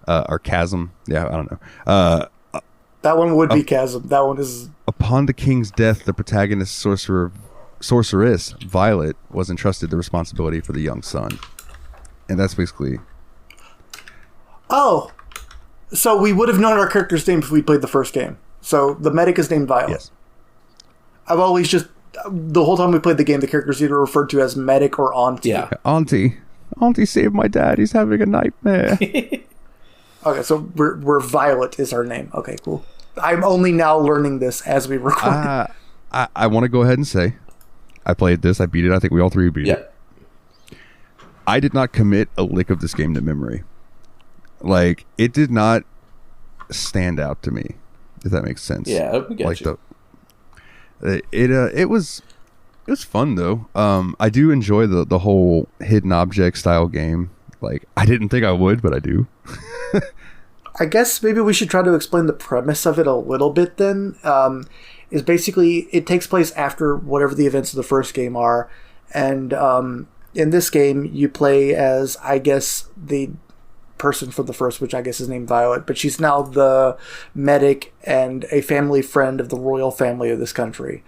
Or chasm. Yeah, I don't know. That one would be chasm. That one is... Upon the king's death, the protagonist sorceress, Violet, was entrusted the responsibility for the young son. And that's basically... Oh! So we would have known our character's name if we played the first game. So the medic is named Violet. Yes. I've always just... The whole time we played the game, the character's either referred to as medic or auntie. Yeah. Auntie saved my dad. He's having a nightmare. Okay, so we're Violet is our name. Okay, cool. I'm only now learning this as we record. I want to go ahead and say, I played this. I beat it. I think we all three beat it. I did not commit a lick of this game to memory. Like, it did not stand out to me, if that makes sense. Yeah, we get you. It was fun though. I do enjoy the whole hidden object style game. Like, I didn't think I would, but I do. I guess maybe we should try to explain the premise of it a little bit then. Is basically, it takes place after whatever the events of the first game are. And in this game, you play as, I guess, the person from the first, which I guess is named Violet. But she's now the medic and a family friend of the royal family of this country.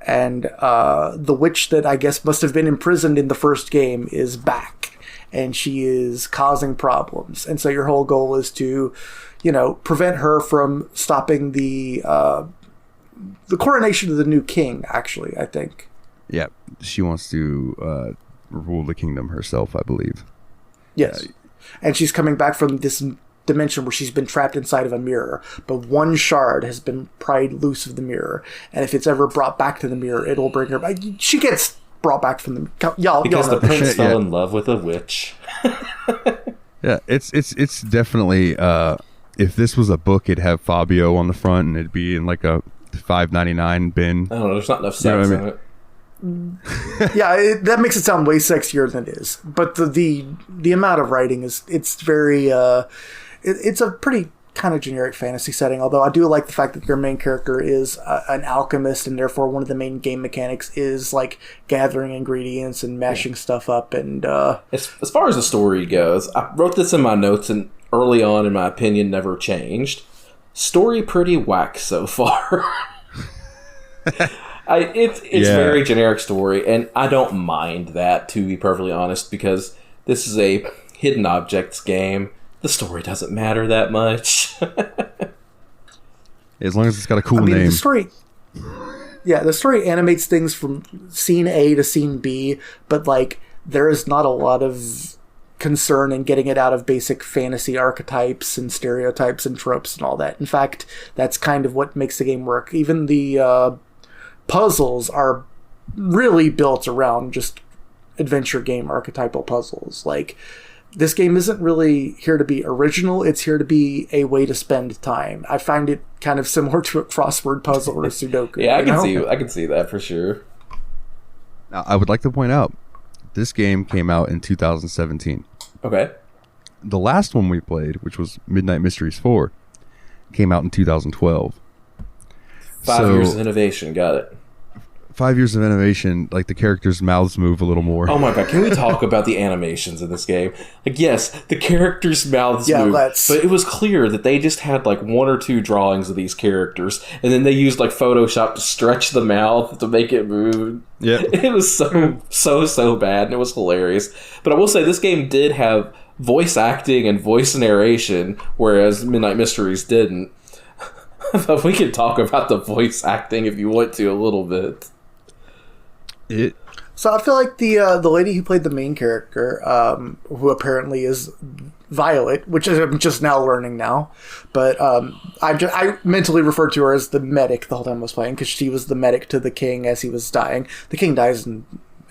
And the witch that I guess must have been imprisoned in the first game is back. And she is causing problems. And so your whole goal is to, prevent her from stopping the coronation of the new king, actually, I think. Yeah, she wants to rule the kingdom herself, I believe. Yes. And she's coming back from this dimension where she's been trapped inside of a mirror. But one shard has been pried loose of the mirror. And if it's ever brought back to the mirror, it'll bring her back. She gets brought back from the... Because the prince fell in love with a witch. Yeah, it's definitely... if this was a book, it'd have Fabio on the front, and it'd be in like a $5.99 bin. I don't know, there's not enough sex in it. Yeah, that makes it sound way sexier than it is. But the amount of writing it's very... it's a pretty kind of generic fantasy setting, although I do like the fact that your main character is an alchemist, and therefore one of the main game mechanics is like gathering ingredients and mashing stuff up. And as far as the story goes, I wrote this in my notes, and early on, in my opinion, never changed. Story pretty whack so far. It's very generic story, and I don't mind that, to be perfectly honest, because this is a hidden objects game. The story doesn't matter that much. As long as it's got a cool name. The story animates things from scene A to scene B, but like there is not a lot of concern in getting it out of basic fantasy archetypes and stereotypes and tropes and all that. In fact, that's kind of what makes the game work. Even the puzzles are really built around just adventure game archetypal puzzles. Like, this game isn't really here to be original, it's here to be a way to spend time. I find it kind of similar to a crossword puzzle or a Sudoku. Yeah, I can see that for sure. Now, I would like to point out, this game came out in 2017. Okay. The last one we played, which was Midnight Mysteries 4, came out in 2012. 5 years of innovation, got it. 5 years of innovation, like the characters' mouths move a little more. Oh my god, can we talk about the animations in this game? Like, yes, the characters' mouths move, but it was clear that they just had like one or two drawings of these characters, and then they used like Photoshop to stretch the mouth to make it move. Yeah, it was so bad, and it was hilarious. But I will say, this game did have voice acting and voice narration, whereas Midnight Mysteries didn't. But we can talk about the voice acting if you want to a little bit. So I feel like the lady who played the main character, who apparently is Violet, which I'm just now learning now. But I mentally referred to her as the medic the whole time I was playing, because she was the medic to the king as he was dying. The king dies in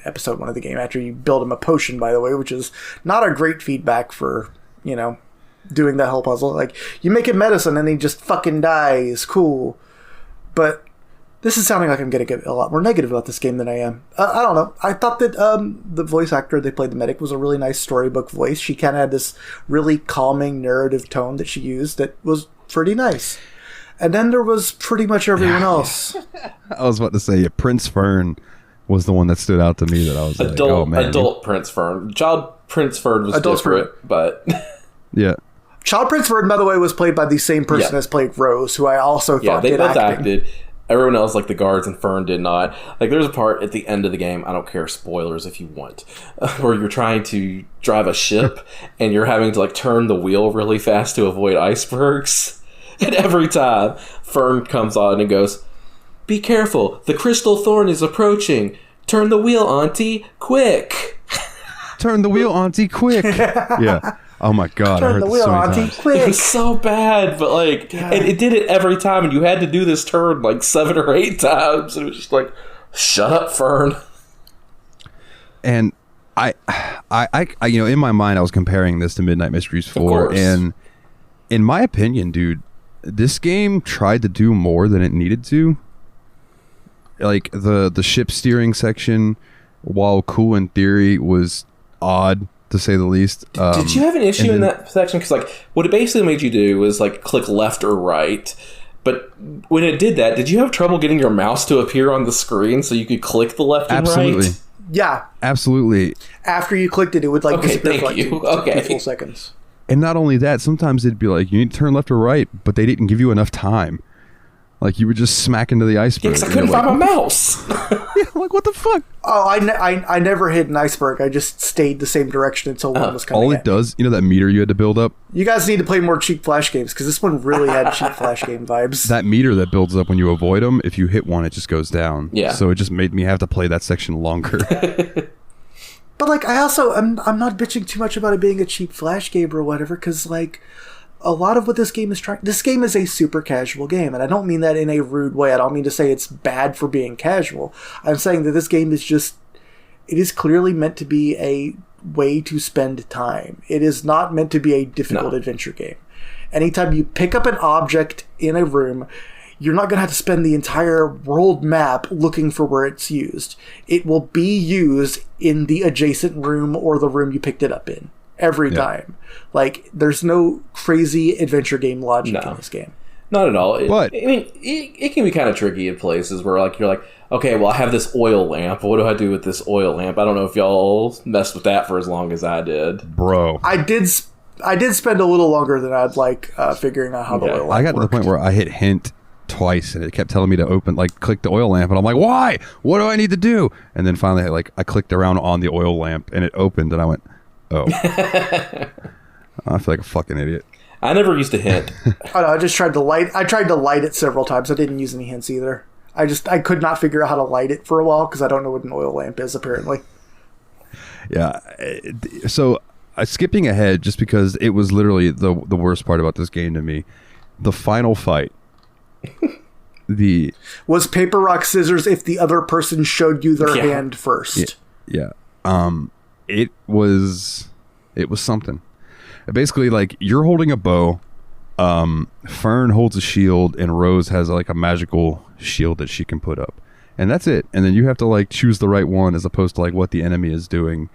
episode 1 of the game after you build him a potion, by the way, which is not a great feedback for, doing that whole puzzle. Like, you make him medicine and he just fucking dies. Cool. But this is sounding like I'm going to get a lot more negative about this game than I am. I don't know. I thought that the voice actor that played the medic was a really nice storybook voice. She kind of had this really calming narrative tone that she used that was pretty nice. And then there was pretty much everyone else. I was about to say, Prince Fern was the one that stood out to me, that I was like, oh man. Adult Prince Fern. Child Prince Fern was different, but... Yeah. Child Prince Fern, by the way, was played by the same person as played Rose, who I also thought did acting. Yeah, they both acted. Everyone else, like the guards and Fern, did not. Like, there's a part at the end of the game, I don't care, spoilers if you want, where you're trying to drive a ship and you're having to, like, turn the wheel really fast to avoid icebergs. And every time, Fern comes on and goes, "Be careful, the crystal thorn is approaching. Turn the wheel, Auntie, quick." Turn the wheel, Auntie, quick. Yeah. Oh my god, I heard this so many times. It was so bad, but like, and it did it every time, and you had to do this turn like 7 or 8 times. It was just like, shut up, Fern. And I in my mind, I was comparing this to Midnight Mysteries 4, and in my opinion, dude, this game tried to do more than it needed to. Like, the ship steering section, while cool in theory, was odd, to say the least. Did you have an issue in that section? Because, like, what it basically made you do was, like, click left or right. But when it did that, did you have trouble getting your mouse to appear on the screen so you could click the left and right? Yeah. Absolutely. After you clicked it, it would, like, disappear for, like, 2 full seconds. And not only that, sometimes it'd be like, you need to turn left or right, but they didn't give you enough time. Like, you would just smack into the iceberg. Because I couldn't find my mouse. Yeah, like, what the fuck? Oh, I never hit an iceberg. I just stayed the same direction until one was coming. All it does, that meter you had to build up? You guys need to play more cheap Flash games, because this one really had cheap Flash game vibes. That meter that builds up when you avoid them, if you hit one, it just goes down. Yeah. So it just made me have to play that section longer. But, like, I'm not bitching too much about it being a cheap Flash game or whatever, because, like, a lot of what this game is trying... This game is a super casual game, and I don't mean that in a rude way. I don't mean to say it's bad for being casual. I'm saying that this game is just... It is clearly meant to be a way to spend time. It is not meant to be a difficult adventure game. Anytime you pick up an object in a room, you're not going to have to spend the entire world map looking for where it's used. It will be used in the adjacent room or the room you picked it up in. Every time. Like, there's no crazy adventure game logic in this game. Not at all. But I mean, it can be kind of tricky in places where, like, you're like, okay, well, I have this oil lamp. What do I do with this oil lamp? I don't know if y'all messed with that for as long as I did. Bro. I did spend a little longer than I'd like figuring out how the oil lamp I got worked. to the point where I hit hint twice, and it kept telling me to click the oil lamp, and I'm like, why? What do I need to do? And then finally, I clicked around on the oil lamp, and it opened, and I went, oh. I feel like a fucking idiot. I never used a hint. I know, I tried to light it several times. I didn't use any hints either. I could not figure out how to light it for a while because I don't know what an oil lamp is, apparently. Yeah. So, skipping ahead, just because it was literally the worst part about this game to me, the final fight. Was paper, rock, scissors if the other person showed you their hand first. Yeah. It was something. Basically, like, you're holding a bow, Fern holds a shield, and Rose has like a magical shield that she can put up, and that's it. And then you have to like choose the right one as opposed to like what the enemy is doing.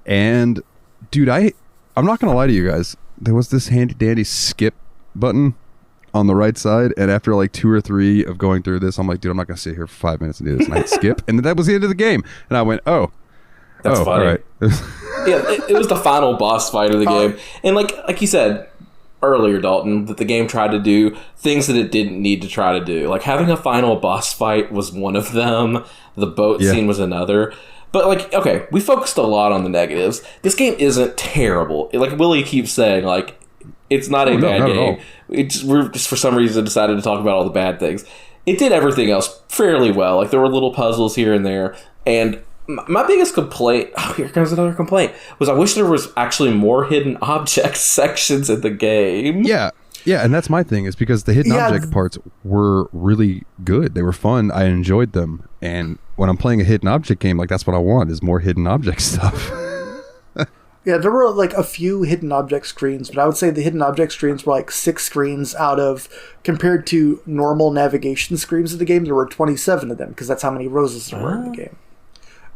And dude, I'm not gonna lie to you guys, there was this handy dandy skip button on the right side, and after like 2 or 3 of going through this, I'm like, dude, I'm not gonna sit here for 5 minutes and do this. And I hit skip, and that was the end of the game. And I went, that's funny. All right. Yeah, it was the final boss fight of the game. And like you said earlier, Dalton, that the game tried to do things that it didn't need to try to do. Like, having a final boss fight was one of them. The boat scene was another. But, like, okay, we focused a lot on the negatives. This game isn't terrible. Like Willie keeps saying, like, it's not a bad game. We're just for some reason decided to talk about all the bad things. It did everything else fairly well. Like, there were little puzzles here and there. And My biggest complaint, here comes another complaint, was I wish there was actually more hidden object sections in the game. Yeah, and that's my thing, is because the hidden object parts were really good. They were fun. I enjoyed them. And when I'm playing a hidden object game, like, that's what I want, is more hidden object stuff. Yeah, there were like a few hidden object screens, but I would say the hidden object screens were like 6 screens out of, compared to normal navigation screens of the game, there were 27 of them, because that's how many roses there were in the game.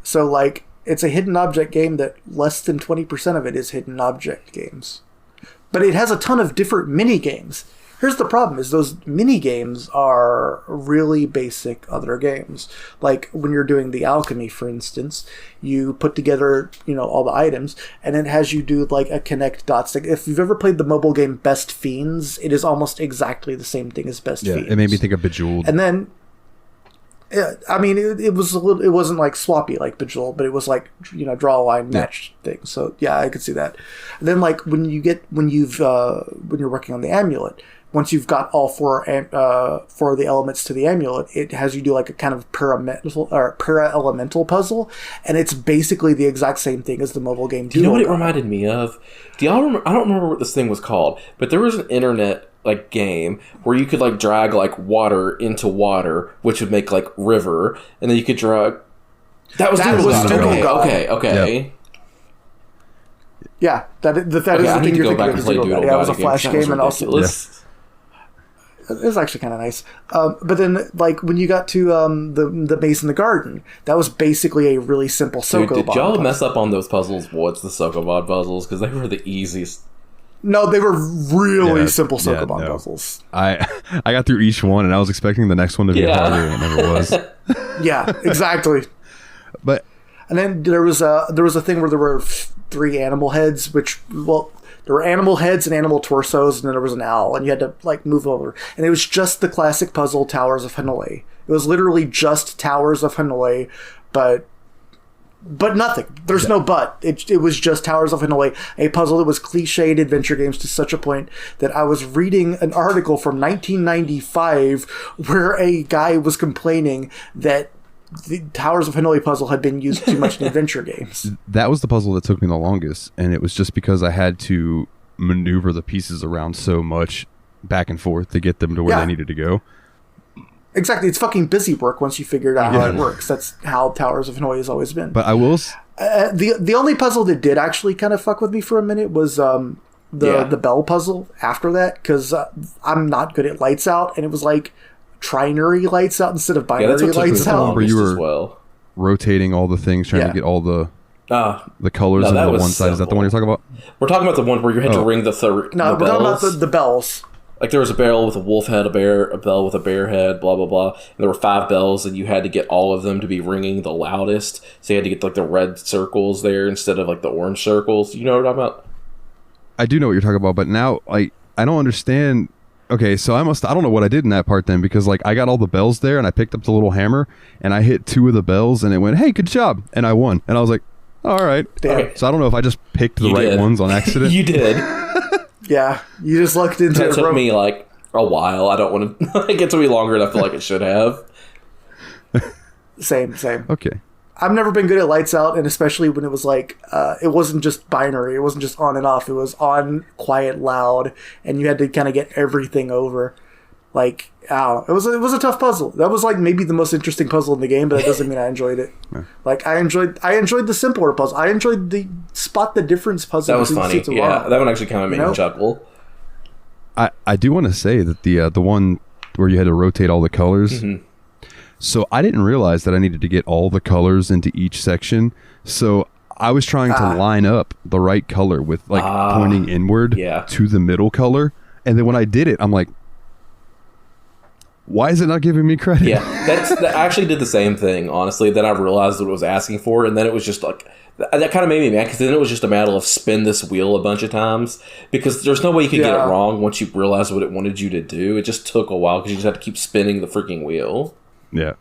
So, like, it's a hidden object game that less than 20% of it is hidden object games. But it has a ton of different mini games. Here's the problem, is those mini games are really basic other games. Like, when you're doing the alchemy, for instance, you put together, all the items, and it has you do, like, a connect dots. Like, if you've ever played the mobile game Best Fiends, it is almost exactly the same thing as Best Fiends. It made me think of Bejeweled. And then... Yeah, I mean, it was a little. It wasn't like sloppy like Bejeweled, but it was like draw a line match thing. So yeah, I could see that. And then like when you're working on the amulet, once you've got all four of the elements to the amulet, it has you do like a kind of para-elemental puzzle, and it's basically the exact same thing as the mobile game. Do you know what it reminded me of? Do y'all remember? I don't remember what this thing was called, but there was an internet like game where you could like drag like water into water, which would make like river, and then you could drag. That was Doodle God. Okay. Yeah, that is the thing you're thinking of. Yeah, it was a Flash game, and also it was actually kind of nice. But then, like when you got to the maze in the garden, that was basically a really simple Sokoban. Did y'all mess up on those puzzles? What's the Sokoban puzzles? Because they were the easiest. No, they were really simple Sokoban puzzles. I got through each one, and I was expecting the next one to be harder, and it never was. Yeah, exactly. And then there was a thing where there were 3 animal heads, there were animal heads and animal torsos, and then there was an owl, and you had to like move over. And it was just the classic puzzle Towers of Hanoi. It was literally just Towers of Hanoi, but nothing. There's no but. It was just Towers of Hanoi, a puzzle that was cliched adventure games to such a point that I was reading an article from 1995 where a guy was complaining that the Towers of Hanoi puzzle had been used too much in adventure games. That was the puzzle that took me the longest, and it was just because I had to maneuver the pieces around so much back and forth to get them to where they needed to go. Exactly. It's fucking busy work once you figure out how it works. That's how Towers of Hanoi has always been. But I will... the only puzzle that did actually kind of fuck with me for a minute was the bell puzzle after that, because I'm not good at lights out, and it was like trinary lights out instead of binary lights out. Where you were rotating all the things, trying to get all the colors on the one side. Simple. Is that the one you're talking about? We're talking about the one where you had to ring the No, we're talking about the bells. Like there was a bell with a wolf head, a bell with a bear head, blah, blah, blah. And there were 5 bells, and you had to get all of them to be ringing the loudest. So you had to get like the red circles there instead of like the orange circles. You know what I'm talking about? I do know what you're talking about, but now I don't understand. Okay, so I don't know what I did in that part then, because like I got all the bells there, and I picked up the little hammer, and I hit 2 of the bells, and it went, "Hey, good job," and I won. And I was like, "All right." Okay. So I don't know if I just picked the right ones on accident. You did. Yeah, you just looked into it. It took me like a while. I don't want to get to me longer than I feel like it should have. Same. Okay. I've never been good at lights out, and especially when it was like, it wasn't just binary. It wasn't just on and off. It was on, quiet, loud, and you had to kind of get everything over. Like, it was a tough puzzle. That was like maybe the most interesting puzzle in the game, but that doesn't mean I enjoyed it. Yeah. Like I enjoyed the simpler puzzle. I enjoyed the spot the difference puzzle. That was funny. Yeah, that one actually kind of made me chuckle. I do want to say that the one where you had to rotate all the colors. Mm-hmm. So I didn't realize that I needed to get all the colors into each section. So I was trying to line up the right color with like pointing inward to the middle color. And then when I did it, I'm like, why is it not giving me credit? Yeah, I actually did the same thing, honestly. Then I realized what it was asking for. And then it was just like, that kind of made me mad, because then it was just a matter of spin this wheel a bunch of times, because there's no way you could get it wrong once you realized what it wanted you to do. It just took a while because you just had to keep spinning the freaking wheel. Yeah.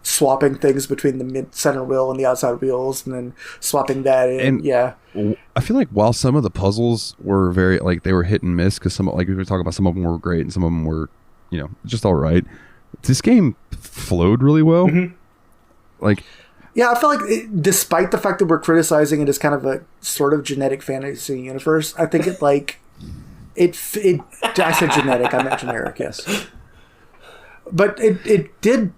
Swapping things between the mid-center wheel and the outside wheels, and then swapping that in. And I feel like while some of the puzzles were very, like, they were hit and miss, because some, like we were talking about, some of them were great and some of them were, just all right. This game flowed really well. Mm-hmm. Like, Yeah, I feel like despite the fact that we're criticizing it as kind of a sort of genetic fantasy universe, I think it like it. I said genetic, I meant generic. Yes, but it did.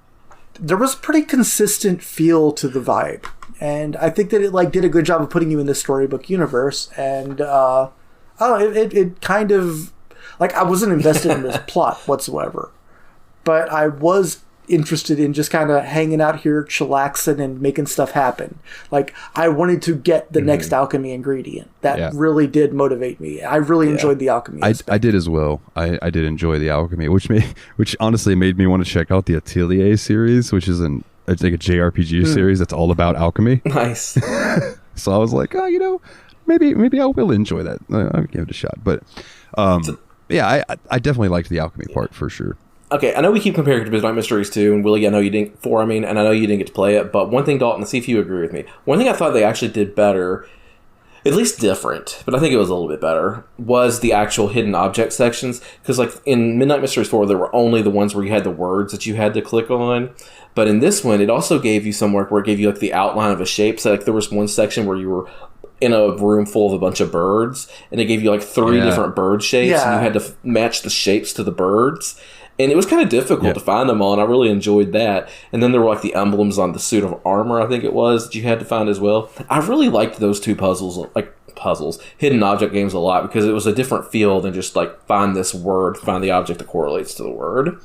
There was a pretty consistent feel to the vibe, and I think that it like did a good job of putting you in this storybook universe. And it kind of like I wasn't invested in this plot whatsoever, but I was interested in just kind of hanging out here, chillaxing and making stuff happen. Like I wanted to get the next alchemy ingredient. That really did motivate me. I really enjoyed the alchemy. I did as well. I did enjoy the alchemy, which honestly made me want to check out the Atelier series, which is it's like a JRPG series that's all about alchemy. Nice. So I was like, maybe I will enjoy that. I'll give it a shot. But I definitely liked the alchemy part for sure. Okay, I know we keep comparing it to Midnight Mysteries 2, and Willie, I know you didn't, and I know you didn't get to play it, but one thing, Dalton, see if you agree with me. One thing I thought they actually did better, at least different, but I think it was a little bit better, was the actual hidden object sections. Because, like, in Midnight Mysteries 4, there were only the ones where you had the words that you had to click on. But in this one, it also gave you somewhere where it gave you, like, the outline of a shape. So, like, there was one section where you were in a room full of a bunch of birds, and it gave you, like, 3 different bird shapes, and you had to match the shapes to the birds. And it was kind of difficult to find them all, and I really enjoyed that. And then there were like the emblems on the suit of armor, I think it was, that you had to find as well. I really liked those two hidden object games a lot, because it was a different feel than just like find this word, find the object that correlates to the word.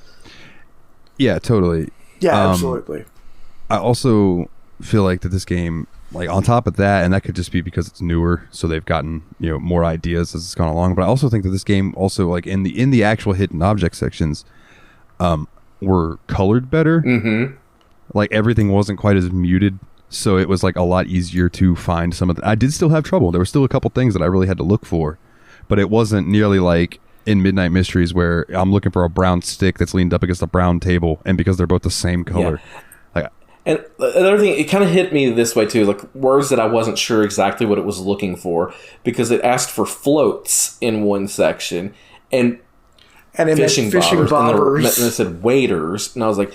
Yeah, totally. Yeah, absolutely. I also feel like that this game, like on top of that, and that could just be because it's newer, so they've gotten more ideas as it's gone along. But I also think that this game also like in the actual hidden object sections, were colored better. Mm-hmm. Like everything wasn't quite as muted, so it was like a lot easier to find some of the... I did still have trouble. There were still a couple things that I really had to look for, but it wasn't nearly like in Midnight Mysteries where I'm looking for a brown stick that's leaned up against a brown table, and because they're both the same color. Yeah. And another thing, it kind of hit me this way too, like words that I wasn't sure exactly what it was looking for, because it asked for floats in one section, and it fishing bobbers. And it said waiters, and I was like,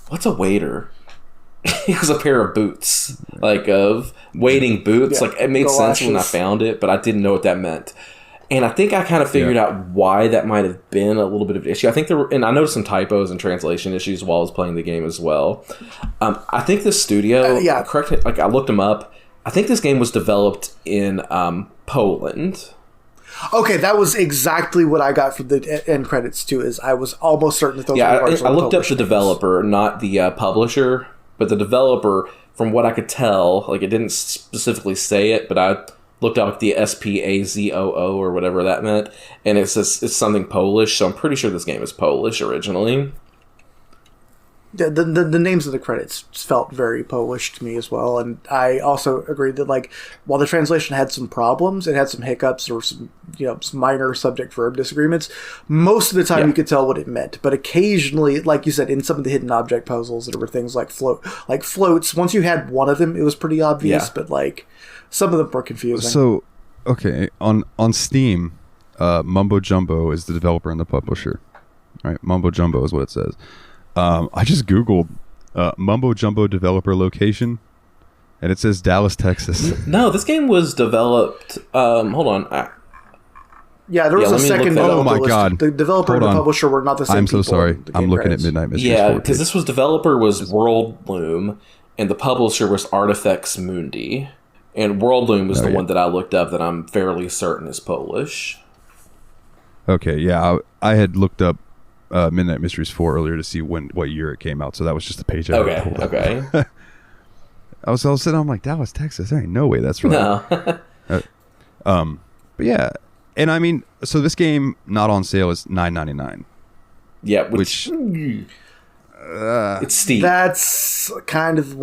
what's a waiter? It was a pair of boots, like of wading boots. Like it made sense when I found it, but I didn't know what that meant. And I think I kind of figured out why that might have been a little bit of an issue. I think and I noticed some typos and translation issues while I was playing the game as well. I think the studio, correct me, like I looked them up. I think this game was developed in Poland. Okay, that was exactly what I got from the end credits too. Is I was almost certain that those were I looked up the developer, not the publisher, but the developer. From what I could tell, like it didn't specifically say it, but I looked up the SPAZOO or whatever that meant, and it's something Polish. So I'm pretty sure this game is Polish originally. The names of the credits felt very Polish to me as well, and I also agreed that like while the translation had some problems, it had some hiccups or some some minor subject verb disagreements. Most of the time, you could tell what it meant, but occasionally, like you said, in some of the hidden object puzzles, there were things like floats. Once you had one of them, it was pretty obvious, but like some of them were confusing. So, okay, on Steam, Mumbo Jumbo is the developer and the publisher. All right, Mumbo Jumbo is what it says. I just Googled Mumbo Jumbo developer location, and it says Dallas, Texas. No, this game was developed... hold on. There was a second developer. Oh my god. The developer and the publisher were not the same people. I'm so sorry. I'm looking at Midnight Mysteries. Yeah, because this was developer was Worldloom, and the publisher was Artifex Mundi. And Worldloom was the one that I looked up that I'm fairly certain is Polish. Okay, yeah. I had looked up Midnight Mysteries 4 earlier to see what year it came out, so that was just the page I pulled up. Okay. I was sitting, I'm like, Dallas, Texas. There ain't no way that's right. No. But yeah, and I mean, so this game not on sale is $9.99. Yeah, which it's steep. That's kind of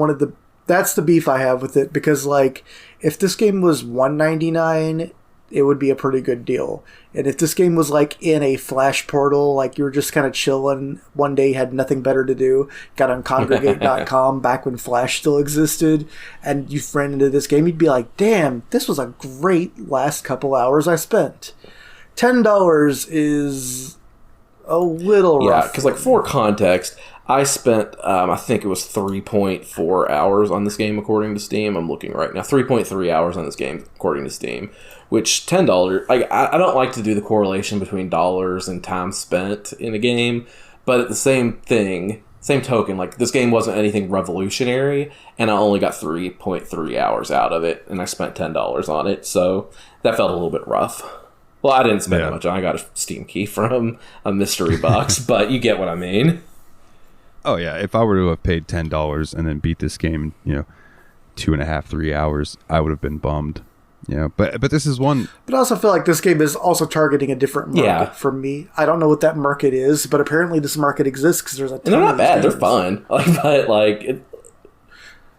that's the beef I have with it, because like if this game was $1.99, it would be a pretty good deal. And if this game was like in a Flash portal, like you were just kind of chilling one day, had nothing better to do, got on congregate.com back when Flash still existed, and you ran into this game, you'd be like, damn, this was a great last couple hours I spent. $10 is a little rough. Yeah, because like for context, I spent, I think it was 3.4 hours on this game according to Steam. I'm looking right now. 3.3 hours on this game according to Steam, which $10. Like, I don't like to do the correlation between dollars and time spent in a game, but at the same token, like, this game wasn't anything revolutionary, and I only got 3.3 hours out of it, and I spent $10 on it, so that felt a little bit rough. Well, I didn't spend that much. I got a Steam key from a mystery box, but you get what I mean. Oh yeah, if I were to have paid $10 and then beat this game, 2.5, 3 hours, I would have been bummed. But this is one. But I also feel like this game is also targeting a different market for me. I don't know what that market is, but apparently this market exists because there's a ton and they're not of bad. games. They're fun.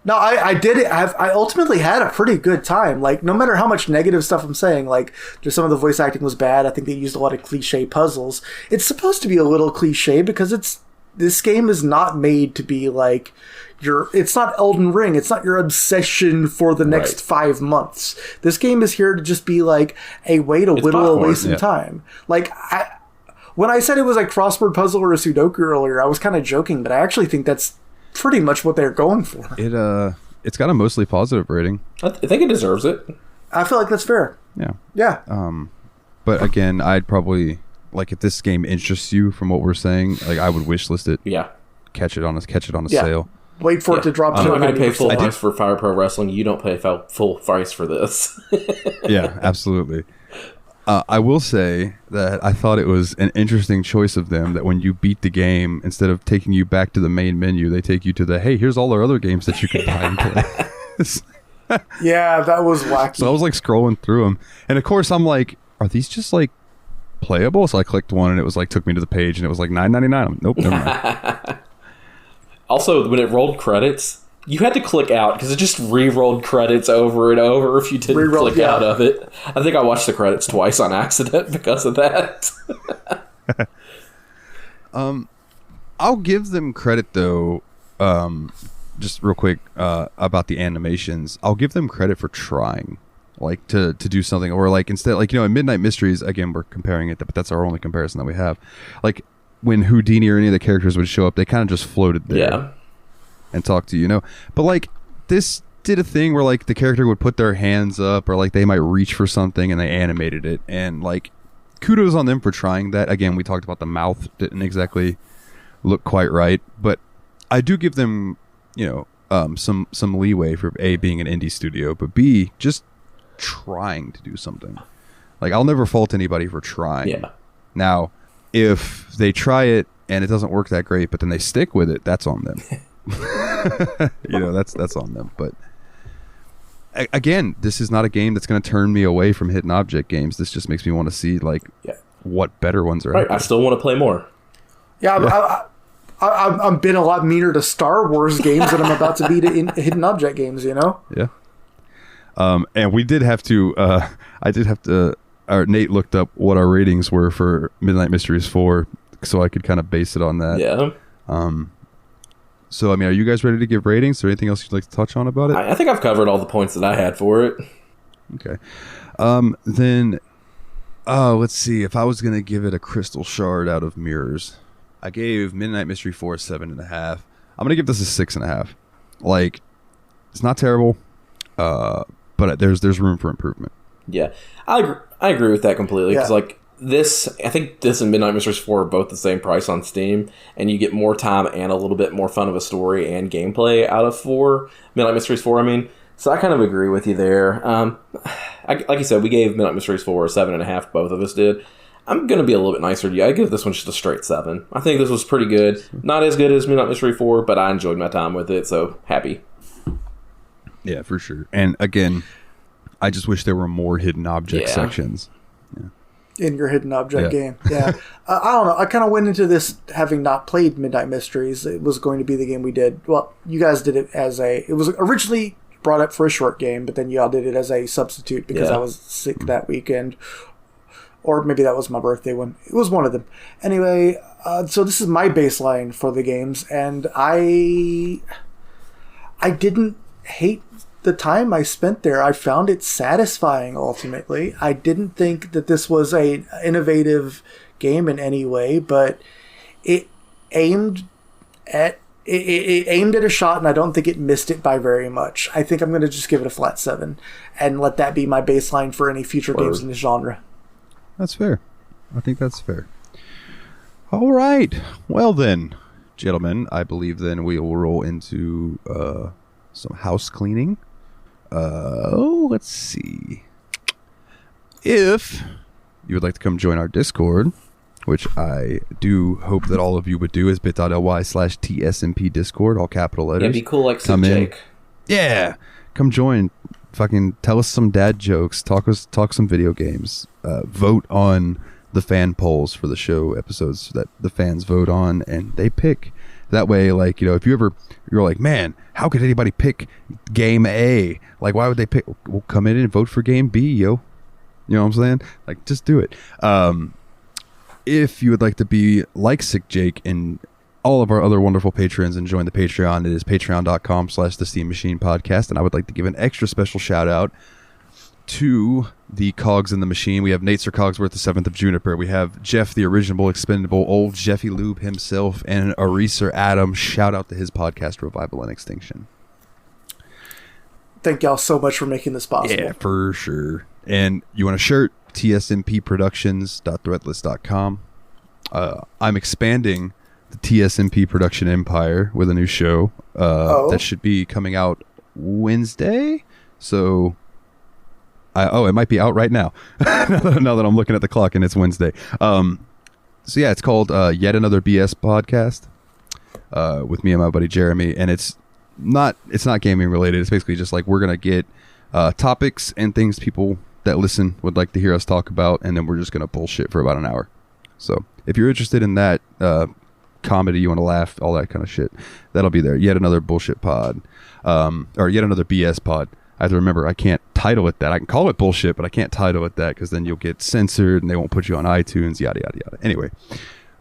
No, I did it. I ultimately had a pretty good time. Like, no matter how much negative stuff I'm saying, like, just some of the voice acting was bad. I think they used a lot of cliche puzzles. It's supposed to be a little cliche because this game is not made to be like it's not Elden Ring. It's not your obsession for the next 5 months. This game is here to just be like a way to whittle away some time. Like, when I said it was a crossword puzzle or a Sudoku earlier, I was kind of joking, but I actually think that's pretty much what they're going for. It's got a mostly positive rating. I think it deserves it. I feel like that's fair. Yeah. But again, I'd probably, like, if this game interests you from what we're saying, like, I would wishlist it. Yeah. Catch it on a sale. Wait for it to drop. I'm not going to pay full price for Fire Pro Wrestling. You don't pay full price for this. Yeah, absolutely. I will say that I thought it was an interesting choice of them that when you beat the game, instead of taking you back to the main menu, they take you to hey, here's all our other games that you can buy and play. Yeah, that was wacky. So I was like scrolling through them. And of course, I'm like, are these just like playable? So I clicked one and it was like, took me to the page and it was like $9.99. Nope, never mind. Also, when it rolled credits, you had to click out because it just re-rolled credits over and over if you didn't click out of it. I think I watched the credits twice on accident because of that. I'll give them credit though, just real quick, about the animations. I'll give them credit for trying, like, to do something, or like instead, like, in Midnight Mysteries, again, we're comparing it, but that's our only comparison that we have. Like, when Houdini or any of the characters would show up, they kind of just floated there and talked to you, But like, this did a thing where like the character would put their hands up, or like they might reach for something and they animated it, and like, kudos on them for trying that. Again, we talked about the mouth didn't exactly look quite right, but I do give them, some leeway for A, being an indie studio, but B, just trying to do something. Like, I'll never fault anybody for trying. Yeah. Now, if they try it and it doesn't work that great, but then they stick with it, that's on them. That's on them. But again, this is not a game that's going to turn me away from hidden object games. This just makes me want to see what better ones are out there. I still want to play more. Yeah. I've been a lot meaner to Star Wars games than I'm about to be to hidden object games. Yeah. And we did have to. Nate looked up what our ratings were for Midnight Mysteries 4, so I could kind of base it on that. Yeah. So, I mean, are you guys ready to give ratings? Is there anything else you'd like to touch on about it? I think I've covered all the points that I had for it. Okay. Let's see. If I was going to give it a crystal shard out of mirrors, I gave Midnight Mystery 4 7.5. I'm going to give this a 6.5. Like, it's not terrible, but there's room for improvement. Yeah, I agree with that completely, because I think this and Midnight Mysteries 4 are both the same price on Steam, and you get more time and a little bit more fun of a story and gameplay out of Midnight Mysteries 4, I mean. So I kind of agree with you there. Like you said, we gave Midnight Mysteries 4 a 7.5, both of us did. I'm going to be a little bit nicer to you. I give this one just a straight 7. I think this was pretty good. Not as good as Midnight Mystery 4, but I enjoyed my time with it, so happy. Yeah, for sure. And again, I just wish there were more hidden object sections. Yeah. In your hidden object game. Yeah. I don't know. I kind of went into this having not played Midnight Mysteries. It was going to be the game we did. Well, you guys did it it was originally brought up for a short game, but then y'all did it as a substitute because I was sick that weekend. Or maybe that was my birthday one. It was one of them. Anyway, so this is my baseline for the games, and I didn't hate the time I spent there. I found it satisfying, ultimately. I didn't think that this was an innovative game in any way, but it aimed It aimed at a shot, and I don't think it missed it by very much. I think I'm going to just give it a flat 7 and let that be my baseline for any future games in this genre. That's fair. I think that's fair. All right. Well then, gentlemen, I believe then we will roll into some house cleaning. Let's see. If you would like to come join our Discord, which I do hope that all of you would do, is bit.ly/TSMP Discord, all capital letters. Yeah, be cool like some Jake. Yeah. Come join. Fucking tell us some dad jokes. Talk some video games. Vote on the fan polls for the show episodes that the fans vote on, and they pick. That way, like, you know, if you're like, man, how could anybody pick game A? Like, why would they pick? Well, come in and vote for game B, yo. You know what I'm saying? Like, just do it. If you would like to be like Sick Jake and all of our other wonderful patrons and join the Patreon, it is patreon.com/the Steam Machine Podcast. And I would like to give an extra special shout out to the Cogs in the Machine. We have Nate Sir Cogsworth, the 7th of Juniper. We have Jeff, the original expendable, old Jeffy Lube himself, and Eraser Adam. Shout out to his podcast, Revival and Extinction. Thank y'all so much for making this possible. Yeah, for sure. And you want a shirt? tsmpproductions.threadless.com. I'm expanding the TSMP production empire with a new show that should be coming out Wednesday. So it might be out right now. Now that I'm looking at the clock and it's Wednesday. So yeah, it's called Yet Another BS Podcast with me and my buddy Jeremy, and it's not gaming related. It's basically just like we're gonna get topics and things people that listen would like to hear us talk about, and then we're just gonna bullshit for about an hour. So if you're interested in that, comedy, you want to laugh, all that kind of shit, that'll be there. Yet Another Bullshit Pod, or Yet Another BS Pod. I have to remember, I can't title it that. I can call it bullshit, but I can't title it that because then you'll get censored and they won't put you on iTunes, yada yada yada. Anyway,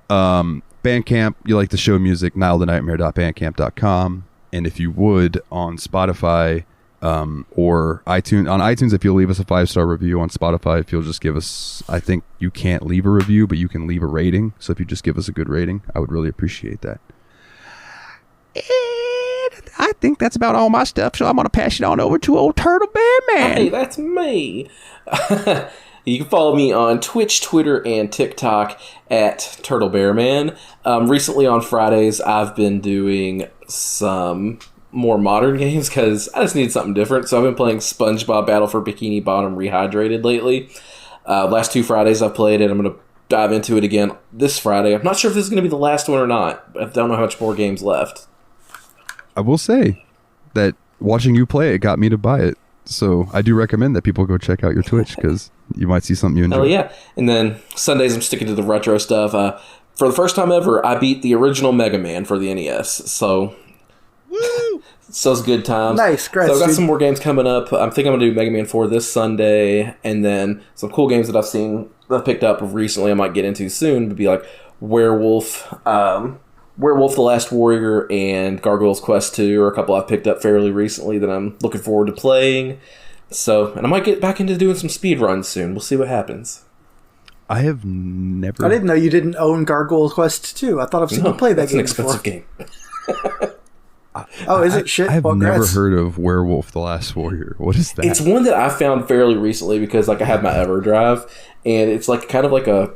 Bandcamp, you like the show music, nilethenightmare.bandcamp.com. And if you would, on Spotify or iTunes, on iTunes, if you'll leave us a 5-star review, on Spotify, if you'll just give us, I think you can't leave a review, but you can leave a rating. So if you just give us a good rating, I would really appreciate that. And I think that's about all my stuff, so I'm going to pass it on over to old Turtle Bear Man. Hey, that's me. You can follow me on Twitch, Twitter, and TikTok at Turtle Bear Man. Recently on Fridays, I've been doing some more modern games because I just need something different. So I've been playing SpongeBob Battle for Bikini Bottom Rehydrated lately. Last 2 Fridays I've played it. I'm going to dive into it again this Friday. I'm not sure if this is going to be the last one or not. I don't know how much more games left. I will say that watching you play it got me to buy it. So I do recommend that people go check out your Twitch because you might see something you enjoy. Oh yeah. And then Sundays I'm sticking to the retro stuff. For the first time ever, I beat the original Mega Man for the NES. So... Woo! So it's good times. Nice, great. So I've got some more games coming up. I think I'm going to do Mega Man 4 this Sunday, and then some cool games that I've picked up recently I might get into soon would be like Werewolf, Werewolf the Last Warrior, and Gargoyle's Quest 2 are a couple I've picked up fairly recently that I'm looking forward to playing. So, and I might get back into doing some speedruns soon. We'll see what happens. I have never... I didn't know you didn't own Gargoyle's Quest 2. I thought I've seen you play that game before. That's an expensive game. Oh, is it shit? I've never heard of Werewolf the Last Warrior. What is that? It's one that I found fairly recently because like I have my EverDrive, and it's like kind of like a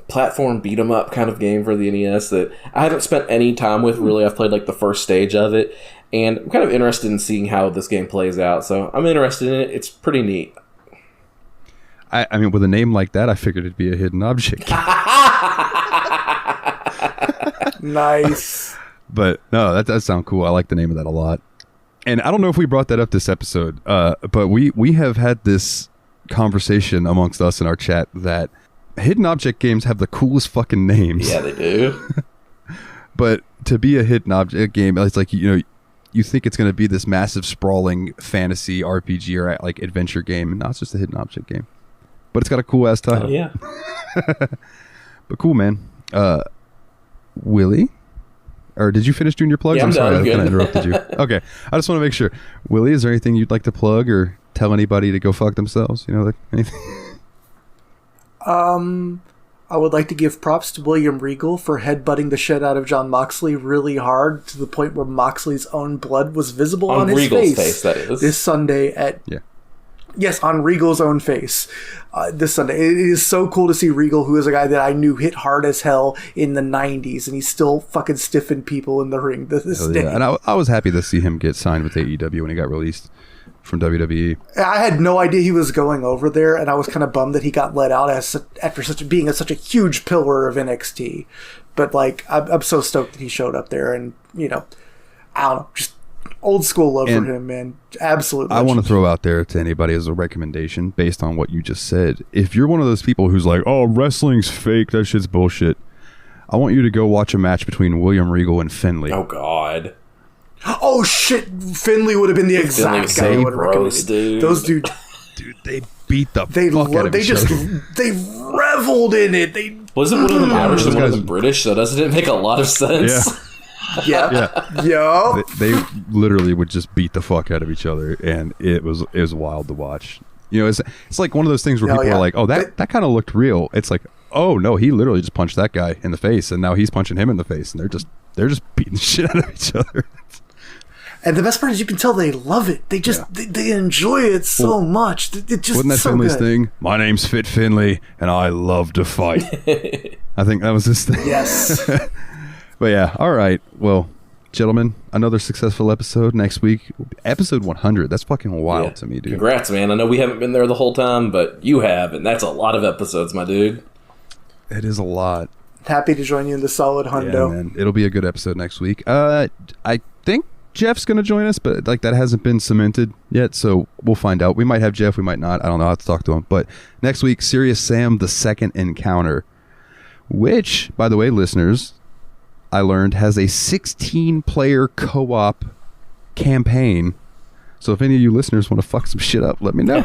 platform beat 'em up kind of game for the NES that I haven't spent any time with really. I've played like the first stage of it, and I'm kind of interested in seeing how this game plays out. So I'm interested in it. It's pretty neat. I mean, with a name like that, I figured it'd be a hidden object. Nice. But no, that does sound cool. I like the name of that a lot. And I don't know if we brought that up this episode, but we have had this conversation amongst us in our chat that hidden object games have the coolest fucking names. Yeah, they do. But to be a hidden object game, it's like, you know, you think it's going to be this massive sprawling fantasy RPG or like adventure game, and no, it's just a hidden object game. But it's got a cool ass title. Oh, yeah. But cool, man. Willie? Or did you finish doing your plugs? Yeah, I'm sorry, done. I kind of interrupted you. Okay. I just want to make sure. Willie, is there anything you'd like to plug or tell anybody to go fuck themselves? You know, like anything? I would like to give props to William Regal for headbutting the shit out of Jon Moxley really hard to the point where Moxley's own blood was visible on his Regal's face. That is. This Sunday at... Yeah. Yes, on Regal's own face this Sunday. It is so cool to see Regal, who is a guy that I knew hit hard as hell in the 90s, and he's still fucking stiffing people in the ring to this day. Yeah. And I was happy to see him get signed with AEW when he got released from WWE. I had no idea he was going over there, and I was kind of bummed that he got let out after being such a huge pillar of NXT. But, like, I'm so stoked that he showed up there, and, you know, I don't know, just old school love for him, man. Absolutely. I want to throw out there to anybody as a recommendation based on what you just said. If you're one of those people who's like, oh, wrestling's fake, that shit's bullshit, I want you to go watch a match between William Regal and Finlay. Oh, God. Oh, shit. Finlay would have been the exact guy I would have recommended. Dude. Those dudes. Dude, they beat the fuck out of each other. They reveled in it. Wasn't one of them Irish and one of them British, so doesn't it make a lot of sense? Yeah. Yeah. They literally would just beat the fuck out of each other, and it was wild to watch. You know, it's like one of those things where people are like, oh, that kind of looked real. It's like, oh no, he literally just punched that guy in the face, and now he's punching him in the face, and they're just beating the shit out of each other. And the best part is you can tell they love it. They just they enjoy it so much. It just wasn't that so Finlay's good. thing? My name's Fit Finlay, and I love to fight. I think that was his thing. Yes. But yeah, all right. Well, gentlemen, another successful episode next week. Episode 100. That's fucking wild to me, dude. Congrats, man. I know we haven't been there the whole time, but you have, and that's a lot of episodes, my dude. It is a lot. Happy to join you in the solid hundo. Yeah, man. It'll be a good episode next week. I think Jeff's going to join us, but like that hasn't been cemented yet, so we'll find out. We might have Jeff, we might not. I don't know. I'll have to talk to him. But next week, Serious Sam, the Second Encounter, which, by the way, listeners, I learned has a 16-player co-op campaign. So if any of you listeners want to fuck some shit up, let me know.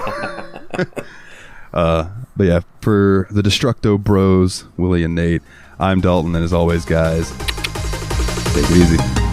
But yeah, for the Destructo Bros, Willie and Nate, I'm Dalton, and as always, guys, take it easy.